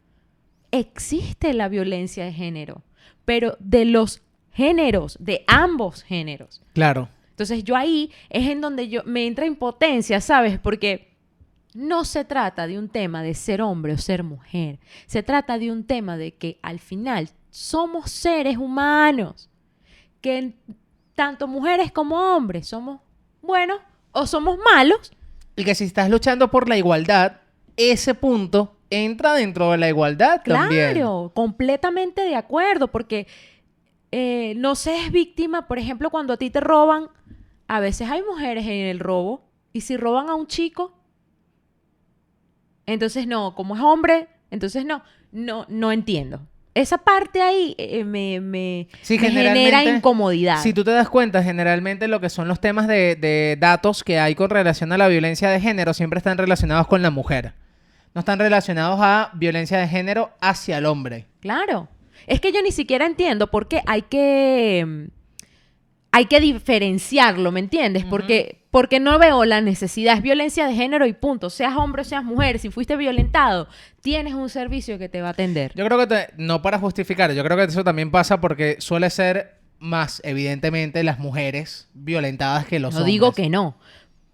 Existe la violencia de género, pero de los géneros, de ambos géneros. Claro. Entonces yo ahí es en donde me entra impotencia, ¿sabes? Porque no se trata de un tema de ser hombre o ser mujer. Se trata de un tema de que al final somos seres humanos que tanto mujeres como hombres somos buenos o somos malos. Y que si estás luchando por la igualdad, ese punto entra dentro de la igualdad también. Claro, completamente de acuerdo, porque no seas víctima, por ejemplo, cuando a ti te roban, a veces hay mujeres en el robo, y si roban a un chico, entonces no, como es hombre, entonces no entiendo. Esa parte ahí Sí, me genera generalmente, incomodidad. si tú te das cuenta, generalmente lo que son los temas de datos que hay con relación a la violencia de género siempre están relacionados con la mujer. No están relacionados a violencia de género hacia el hombre. Claro. Es que yo ni siquiera entiendo por qué hay que diferenciarlo, ¿me entiendes? Ujú. Porque no veo la necesidad. Es violencia de género y punto. Seas hombre o seas mujer, si fuiste violentado, tienes un servicio que te va a atender. Yo creo que, no para justificar, yo creo que eso también pasa porque suele ser más, evidentemente, las mujeres violentadas que los No hombres. digo que no.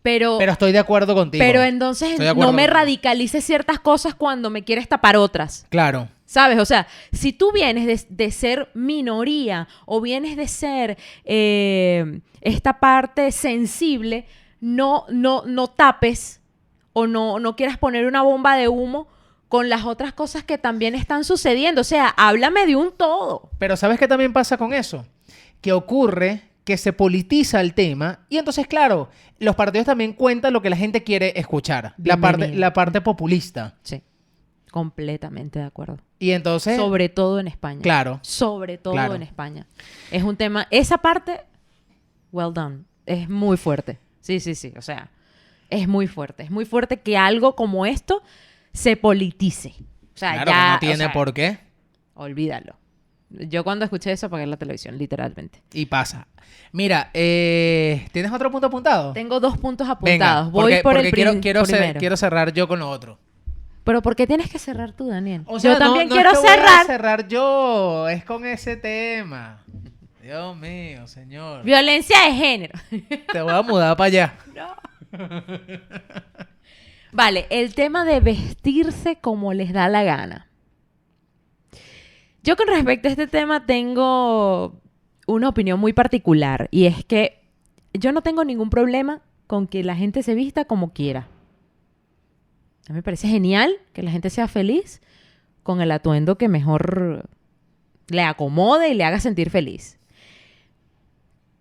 Pero Estoy de acuerdo contigo. entonces Estoy de no acuerdo me contigo. radicalices ciertas cosas cuando me quieres tapar otras. Claro. ¿Sabes? O sea, si tú vienes de ser minoría o vienes de ser esta parte sensible, no tapes o no quieras poner una bomba de humo con las otras cosas que también están sucediendo. O sea, háblame de un todo. Pero ¿sabes qué también pasa con eso? Que ocurre que se politiza el tema y entonces, claro, los partidos también cuentan lo que la gente quiere escuchar. Bienvenido. La parte populista. Sí, completamente de acuerdo. Y entonces, Sobre todo en España. claro. Sobre todo Claro. en España. Es un tema... Esa parte, well done. Es muy fuerte. Sí. O sea, es muy fuerte. Es muy fuerte que algo como esto se politice. O sea, Claro ya... que no o tiene sea, por qué. olvídalo. Yo cuando escuché eso apagué la televisión, literalmente. Y pasa. Mira, ¿tienes otro punto apuntado? Tengo 2 puntos Venga, apuntados. Voy por el quiero primero. cerrar yo con lo otro. Pero ¿por qué tienes que cerrar tú, Daniel? O sea, Yo también no quiero es que voy a cerrar. cerrar yo, es con ese tema. Dios mío, señor. Violencia de género. Te voy a mudar para allá. Vale, el tema de vestirse como les da la gana. Yo con respecto a este tema tengo una opinión muy particular y es que yo no tengo ningún problema con que la gente se vista como quiera. A mí me parece genial que la gente sea feliz con el atuendo que mejor le acomode y le haga sentir feliz.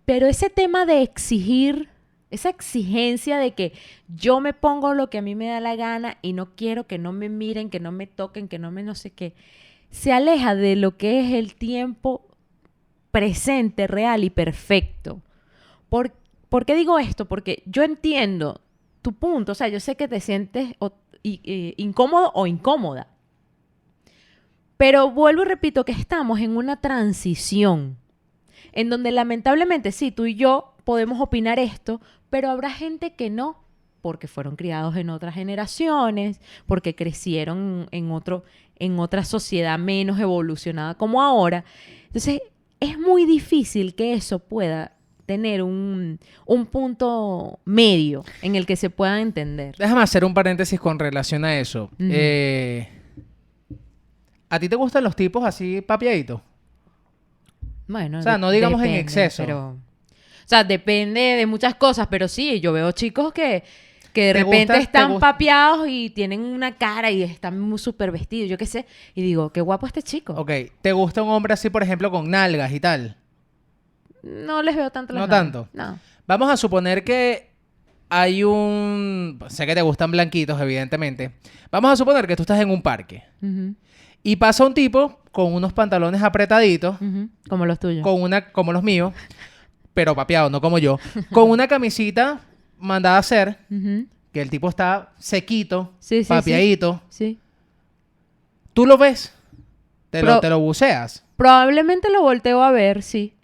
Pero ese tema de exigir, esa exigencia de que yo me pongo lo que a mí me da la gana y no quiero que no me miren, que no me toquen, que no me no sé qué, se aleja de lo que es el tiempo presente, real y perfecto. ¿Por qué digo esto? Porque yo entiendo tu punto, o sea, yo sé que te sientes incómodo o incómoda. Pero vuelvo y repito que estamos en una transición en donde lamentablemente sí, tú y yo podemos opinar esto, pero habrá gente que no, porque fueron criados en otras generaciones, porque crecieron en otra sociedad menos evolucionada como ahora. Entonces, es muy difícil que eso pueda tener un punto medio en el que se pueda entender. Déjame hacer un paréntesis con relación a eso. Ujú. ¿A ti te gustan los tipos así papiaditos? Bueno, O sea, no digamos en depende, exceso. pero... O sea, depende de muchas cosas, pero sí, yo veo chicos que de repente están papeados y tienen una cara y están muy súper vestidos, yo qué sé. Y digo, qué guapo este chico. Ok. ¿Te gusta un hombre así, por ejemplo, con nalgas y tal? No les veo tanto las No nalgas. tanto. No. Vamos a suponer que hay un... Sé que te gustan blanquitos, evidentemente. Vamos a suponer que tú estás en un parque Ujú, y pasa un tipo con unos pantalones apretaditos, ujú. Como los tuyos. como los míos, pero papeado, no como yo, con una camisita mandada a hacer, Ujú. que el tipo está sequito, Sí, sí, papeadito. Sí. ¿Tú lo ves? Te Pero- lo buceas. Probablemente lo volteo a ver, sí.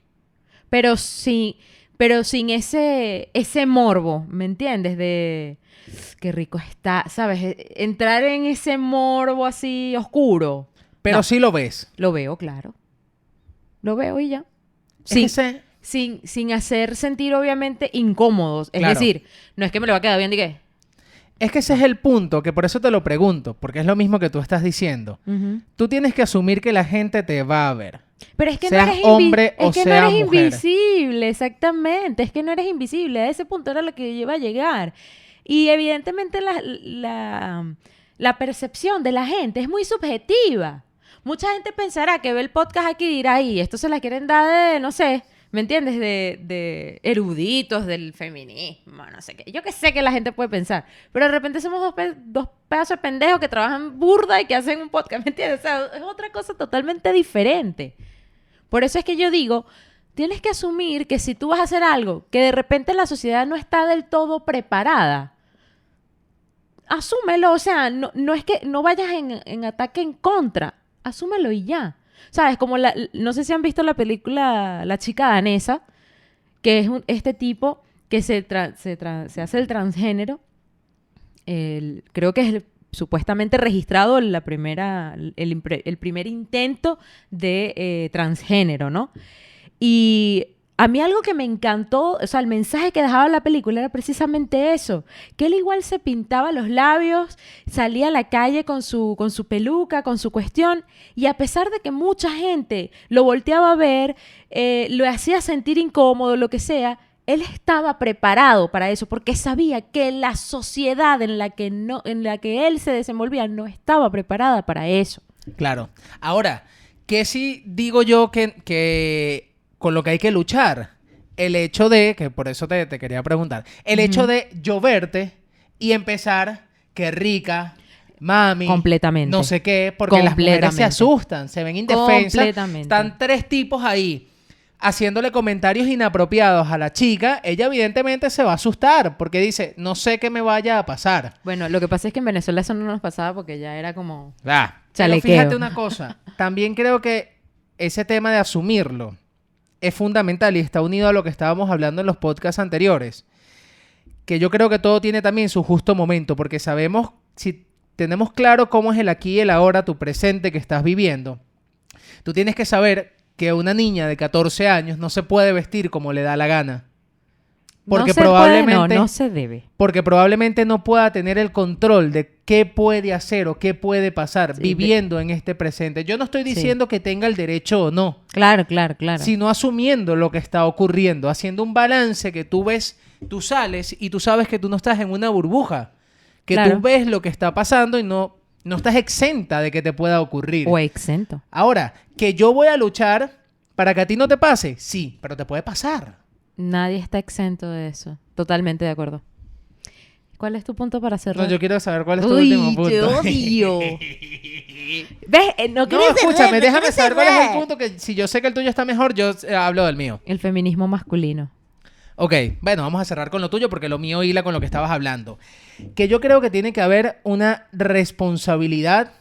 Pero sí, pero sin ese morbo, ¿me entiendes? De qué rico está, ¿sabes? Entrar en ese morbo así oscuro. Pero No. sí lo ves. Lo veo, claro. Lo veo y ya. Es que ese- Sin hacer sentir, obviamente, incómodos. Es Claro. decir, no es que me lo va a quedar bien, ¿de Es que ese es el punto, que por eso te lo pregunto, porque es lo mismo que tú estás diciendo. qué? Tú tienes que asumir que la gente te va a ver. Pero es que Seas no eres hombre o es que no seas eres mujer. invisible, exactamente. Es que no eres invisible. A ese punto era lo que iba a llegar. Y evidentemente la percepción de la gente es muy subjetiva. Mucha gente pensará que ve el podcast aquí y dirá, ay, esto se la quieren dar de, no sé, ¿me entiendes? De eruditos del feminismo, no sé qué. Yo que sé que la gente puede pensar. Pero de repente somos dos pedazos de pendejos que trabajan burda y que hacen un podcast, ¿me entiendes? O sea, es otra cosa totalmente diferente. Por eso es que yo digo, tienes que asumir que si tú vas a hacer algo que de repente la sociedad no está del todo preparada, asúmelo. O sea, no es que no vayas en ataque en contra, asúmelo y ya. ¿Sabes? Como no sé si han visto la película La chica danesa, que es este tipo que se hace el transgénero. Creo que es supuestamente registrado el primer intento de transgénero, ¿no? Y a mí algo que me encantó, o sea, el mensaje que dejaba la película era precisamente eso, que él igual se pintaba los labios, salía a la calle con su peluca, con su cuestión, y a pesar de que mucha gente lo volteaba a ver, lo hacía sentir incómodo, lo que sea, él estaba preparado para eso porque sabía que la sociedad en la que él se desenvolvía no estaba preparada para eso. Claro. Ahora, ¿qué sí digo yo que con lo que hay que luchar? El hecho de, que por eso te quería preguntar, el hecho de yo verte y empezar, qué rica, mami, Completamente. no sé qué, porque las mujeres se asustan, se ven indefensas. Completamente. Están tres tipos ahí haciéndole comentarios inapropiados a la chica. Ella evidentemente se va a asustar porque dice, no sé qué me vaya a pasar. Bueno, lo que pasa es que en Venezuela eso no nos pasaba porque ya era como Pero chalequeo. fíjate una cosa, también creo que ese tema de asumirlo es fundamental y está unido a lo que estábamos hablando en los podcasts anteriores. Que yo creo que todo tiene también su justo momento, porque sabemos, si tenemos claro cómo es el aquí y el ahora, tu presente que estás viviendo, tú tienes que saber que una niña de 14 años no se puede vestir como le da la gana. Porque no se probablemente puede, no se debe. Porque probablemente no pueda tener el control de qué puede hacer o qué puede pasar Sí, viviendo en este presente. Yo no estoy diciendo que tenga el derecho o no, Claro. sino asumiendo lo que está ocurriendo, haciendo un balance que tú ves, tú sales y tú sabes que tú no estás en una burbuja, que Claro. tú ves lo que está pasando y no estás exenta de que te pueda ocurrir. O exento. Ahora, que yo voy a luchar para que a ti no te pase, sí, pero te puede pasar. Nadie está exento de eso. Totalmente de acuerdo. ¿Cuál es tu punto para cerrar? No, yo quiero saber cuál es tu Uy, último punto. te odio. ¿Ves? No No, quieres escúchame, cerrar, no déjame quieres saber cuál es el cerrar. punto, que si yo sé que el tuyo está mejor, yo hablo del mío. El feminismo masculino. Ok, bueno, vamos a cerrar con lo tuyo porque lo mío hila con lo que estabas hablando. Que yo creo que tiene que haber una responsabilidad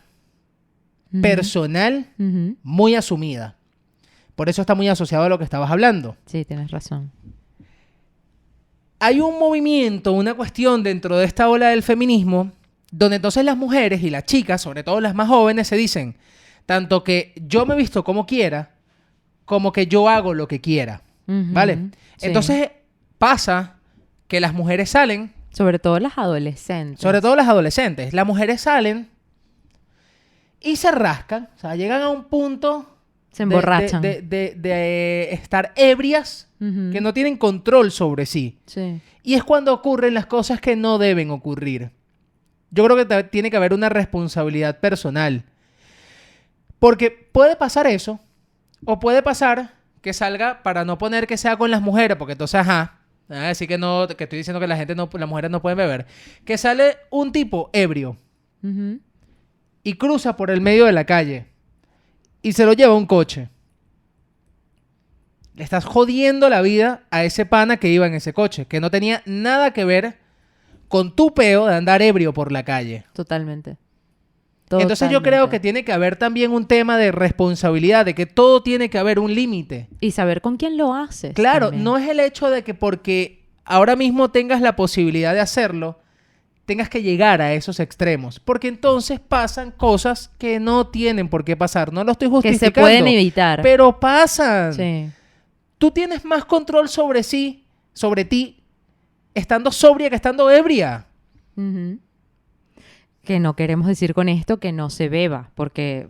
Ujú. personal Ujú. muy asumida. Por eso está muy asociado a lo que estabas hablando. Sí, tienes razón. Hay un movimiento, una cuestión dentro de esta ola del feminismo, donde entonces las mujeres y las chicas, sobre todo las más jóvenes, se dicen tanto que yo me visto como quiera, como que yo hago lo que quiera. Ujú. ¿Vale? Sí. Entonces pasa que las mujeres salen, Sobre todo las adolescentes. sobre todo las adolescentes, las mujeres salen y se rascan, o sea, llegan a un punto Se emborrachan. de estar ebrias, Ujú. que no tienen control sobre sí. Sí. Y es cuando ocurren las cosas que no deben ocurrir. Yo creo que tiene que haber una responsabilidad personal. Porque puede pasar eso, o puede pasar que salga, para no poner que sea con las mujeres, porque entonces, ajá, así que no, que estoy diciendo que las mujeres no pueden beber, que sale un tipo ebrio Ujú. y cruza por el medio de la calle y se lo lleva un coche. Le estás jodiendo la vida a ese pana que iba en ese coche, que no tenía nada que ver con tu peo de andar ebrio por la calle. Totalmente. Entonces yo creo que tiene que haber también un tema de responsabilidad, de que todo tiene que haber un límite. Y saber con quién lo haces. Claro, también. no es el hecho de que porque ahora mismo tengas la posibilidad de hacerlo, tengas que llegar a esos extremos. Porque entonces pasan cosas que no tienen por qué pasar. No lo estoy Que justificando. se pueden evitar. Pero pasan. Sí. Tú tienes más control sobre ti, estando sobria que estando ebria. Ujú. Que no queremos decir con esto que no se beba, porque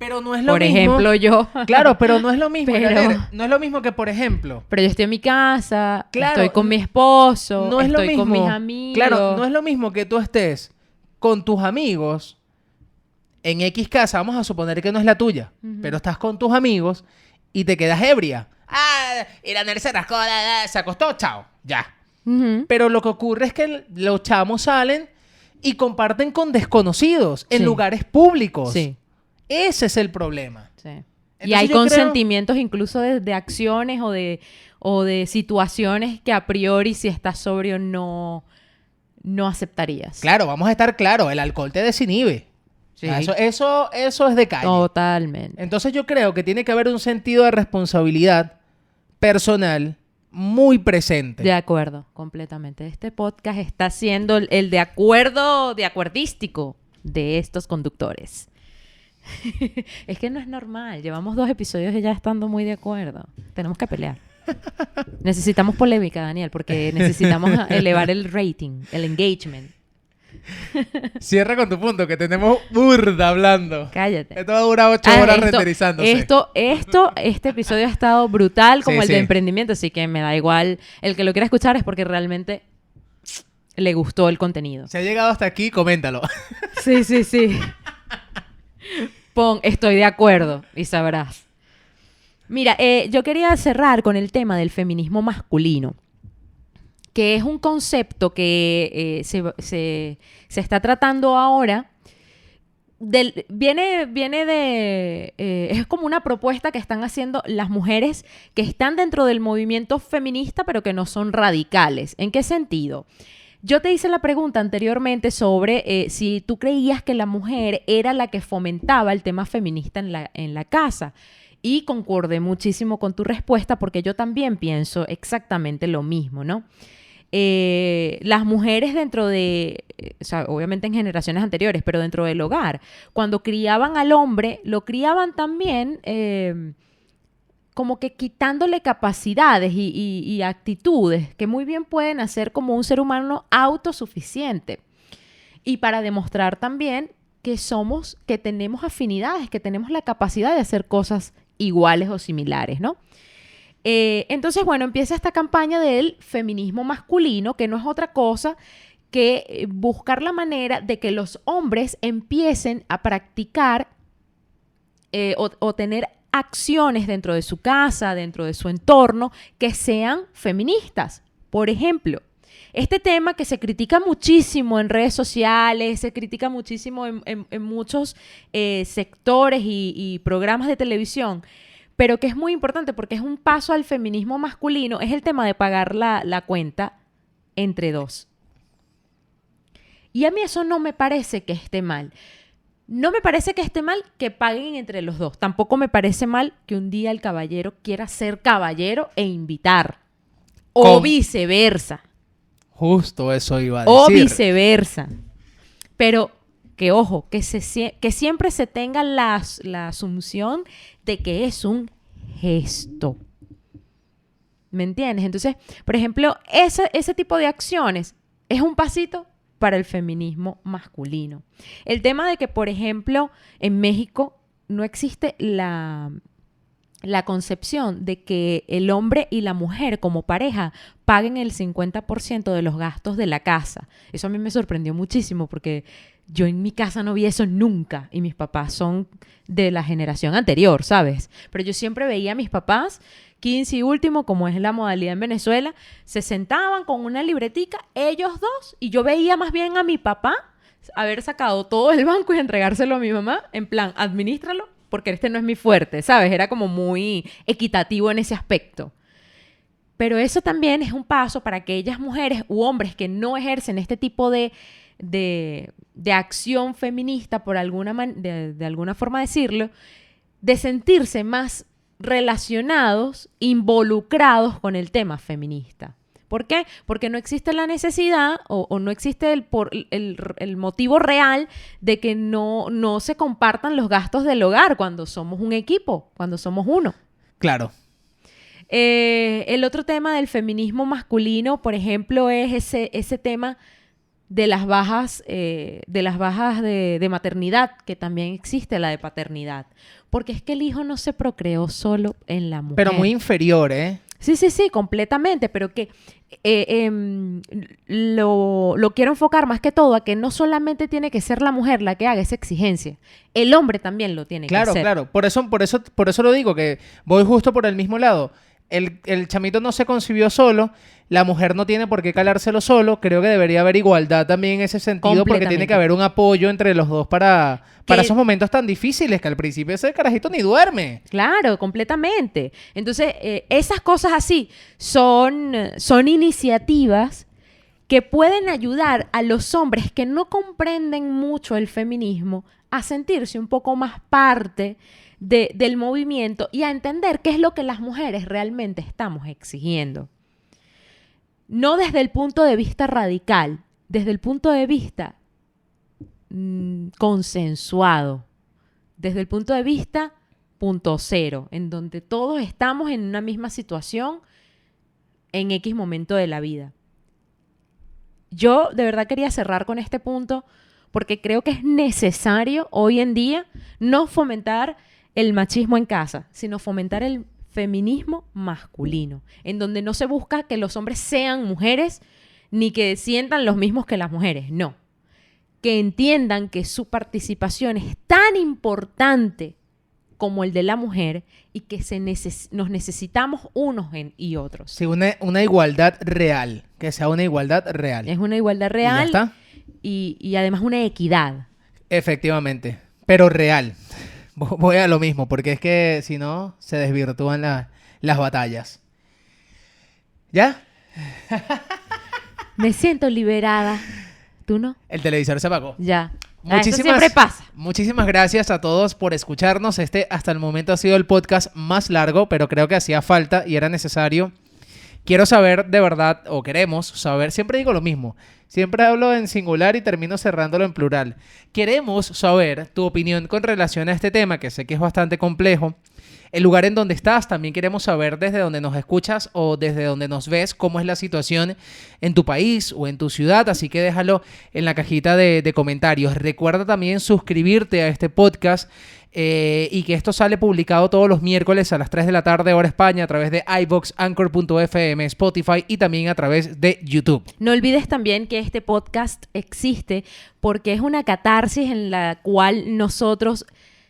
Pero no es lo Por mismo. ejemplo, yo. Claro, pero no es lo mismo. Pero- Janer. No es lo mismo que, por ejemplo, Pero yo estoy en mi casa, Claro, estoy con mi esposo, no es lo estoy mismo. con mis amigos. Claro, no es lo mismo que tú estés con tus amigos en X casa, vamos a suponer que no es la tuya, pero estás con tus amigos y te quedas ebria. Ah, y la se rascó, se acostó, chao, ya. Ujú. Pero lo que ocurre es que los chamos salen y comparten con desconocidos en Sí. lugares públicos. Sí, Ese es el problema. sí. Y Entonces hay yo creo- consentimientos incluso de acciones o de situaciones que a priori si estás sobrio no aceptarías. Claro, vamos a estar claros, el alcohol te desinhibe. Sí. O sea, eso es de calle. Totalmente. Entonces yo creo que tiene que haber un sentido de responsabilidad personal muy presente. De acuerdo, completamente. Este podcast está siendo el de acuerdo, de acuerdístico de estos conductores. Es que no es normal. Llevamos 2 episodios ya estando muy de acuerdo. Tenemos que pelear. Necesitamos polémica, Daniel, porque necesitamos elevar el rating, el engagement. Cierra con tu punto, que tenemos burda hablando. Cállate. Esto va a durar 8 horas renderizándose. Este episodio ha estado brutal como Sí, el de sí. emprendimiento, así que me da igual. El que lo quiera escuchar es porque realmente le gustó el contenido. Si ha llegado hasta aquí, coméntalo. Sí, sí, sí. Pon, estoy de acuerdo y sabrás. Mira, yo quería cerrar con el tema del feminismo masculino, que es un concepto que se está tratando ahora. Viene de... es como una propuesta que están haciendo las mujeres que están dentro del movimiento feminista, pero que no son radicales. ¿En qué sentido? Yo te hice la pregunta anteriormente sobre si tú creías que la mujer era la que fomentaba el tema feminista en la casa. Y concordé muchísimo con tu respuesta porque yo también pienso exactamente lo mismo, ¿no? Las mujeres dentro de, o sea, obviamente en generaciones anteriores, pero dentro del hogar, cuando criaban al hombre, lo criaban también como que quitándole capacidades y actitudes que muy bien pueden hacer como un ser humano autosuficiente. Y para demostrar también que tenemos afinidades, que tenemos la capacidad de hacer cosas iguales o similares, ¿no? Entonces, bueno, empieza esta campaña del feminismo masculino, que no es otra cosa que buscar la manera de que los hombres empiecen a practicar o tener acciones dentro de su casa, dentro de su entorno, que sean feministas. Por ejemplo, este tema que se critica muchísimo en redes sociales, se critica muchísimo en muchos sectores y programas de televisión, pero que es muy importante porque es un paso al feminismo masculino, es el tema de pagar la cuenta entre dos. Y a mí eso no me parece que esté mal. No me parece que esté mal que paguen entre los dos. Tampoco me parece mal que un día el caballero quiera ser caballero e invitar. O viceversa. Justo eso iba a decir. O viceversa. Pero que ojo, que siempre se tenga la asunción de que es un gesto. ¿Me entiendes? Entonces, por ejemplo, ese tipo de acciones es un pasito para el feminismo masculino. El tema de que, por ejemplo, en México no existe la concepción de que el hombre y la mujer como pareja paguen el 50% de los gastos de la casa. Eso a mí me sorprendió muchísimo porque yo en mi casa no vi eso nunca y mis papás son de la generación anterior, ¿sabes? Pero yo siempre veía a mis papás, 15 y último, como es la modalidad en Venezuela, se sentaban con una libretica, ellos dos, y yo veía más bien a mi papá haber sacado todo el banco y entregárselo a mi mamá, en plan, administralo, porque este no es mi fuerte, ¿sabes? Era como muy equitativo en ese aspecto. Pero eso también es un paso para aquellas mujeres u hombres que no ejercen este tipo de acción feminista, por de alguna forma decirlo, de sentirse más relacionados, involucrados con el tema feminista. ¿Por qué? Porque no existe la necesidad o no existe el motivo real de que no se compartan los gastos del hogar cuando somos un equipo, cuando somos uno. Claro. El otro tema del feminismo masculino, por ejemplo, es ese tema de las bajas de maternidad, que también existe la de paternidad. Porque es que el hijo no se procreó solo en la mujer. Pero muy inferior, ¿eh? Sí, completamente, pero que lo quiero enfocar más que todo a que no solamente tiene que ser la mujer la que haga esa exigencia, el hombre también lo tiene que hacer. Claro. Por eso lo digo, que voy justo por el mismo lado. El chamito no se concibió solo, la mujer no tiene por qué calárselo solo. Creo que debería haber igualdad también en ese sentido, porque tiene que haber un apoyo entre los dos para esos momentos tan difíciles, que al principio ese carajito ni duerme. Claro, completamente. Entonces, esas cosas así son iniciativas que pueden ayudar a los hombres que no comprenden mucho el feminismo a sentirse un poco más parte del movimiento y a entender qué es lo que las mujeres realmente estamos exigiendo. No desde el punto de vista radical, desde el punto de vista consensuado, desde el punto de vista punto cero, en donde todos estamos en una misma situación en X momento de la vida. Yo de verdad quería cerrar con este punto porque creo que es necesario hoy en día no fomentar el machismo en casa, sino fomentar el feminismo masculino, en donde no se busca que los hombres sean mujeres ni que sientan los mismos que las mujeres, no. Que entiendan que su participación es tan importante como el de la mujer y que nos necesitamos unos y otros. Sí, una igualdad real, que sea una igualdad real. Es una igualdad real. ¿Y ya está? Y además una equidad. Efectivamente, pero real. Voy a lo mismo, porque es que si no, se desvirtúan las batallas. ¿Ya? Me siento liberada. ¿Tú no? El televisor se apagó. Ya. Eso siempre pasa. Muchísimas gracias a todos por escucharnos. Hasta el momento ha sido el podcast más largo, pero creo que hacía falta y era necesario. Quiero saber de verdad, o queremos saber, siempre digo lo mismo, siempre hablo en singular y termino cerrándolo en plural. Queremos saber tu opinión con relación a este tema, que sé que es bastante complejo. El lugar en donde estás, también queremos saber desde donde nos escuchas o desde donde nos ves, cómo es la situación en tu país o en tu ciudad, así que déjalo en la cajita de comentarios. Recuerda también suscribirte a este podcast y que esto sale publicado todos los miércoles a las 3 de la tarde, hora España, a través de iVoox, Anchor.fm, Spotify y también a través de YouTube. No olvides también que este podcast existe porque es una catarsis en la cual nosotros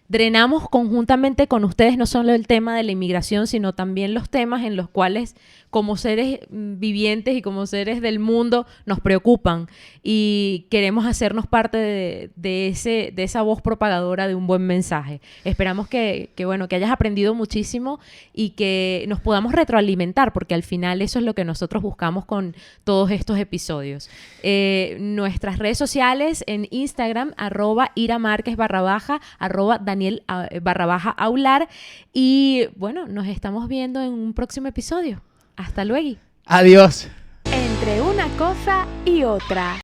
drenamos conjuntamente con ustedes no solo el tema de la inmigración, sino también los temas en los cuales como seres vivientes y como seres del mundo nos preocupan y queremos hacernos parte de esa voz propagadora de un buen mensaje. Esperamos que hayas aprendido muchísimo y que nos podamos retroalimentar, porque al final eso es lo que nosotros buscamos con todos estos episodios. Nuestras redes sociales en Instagram, @iramarquez_, @Daniel_Aular y bueno, nos estamos viendo en un próximo episodio. Hasta luego. Adiós. Entre una cosa y otra.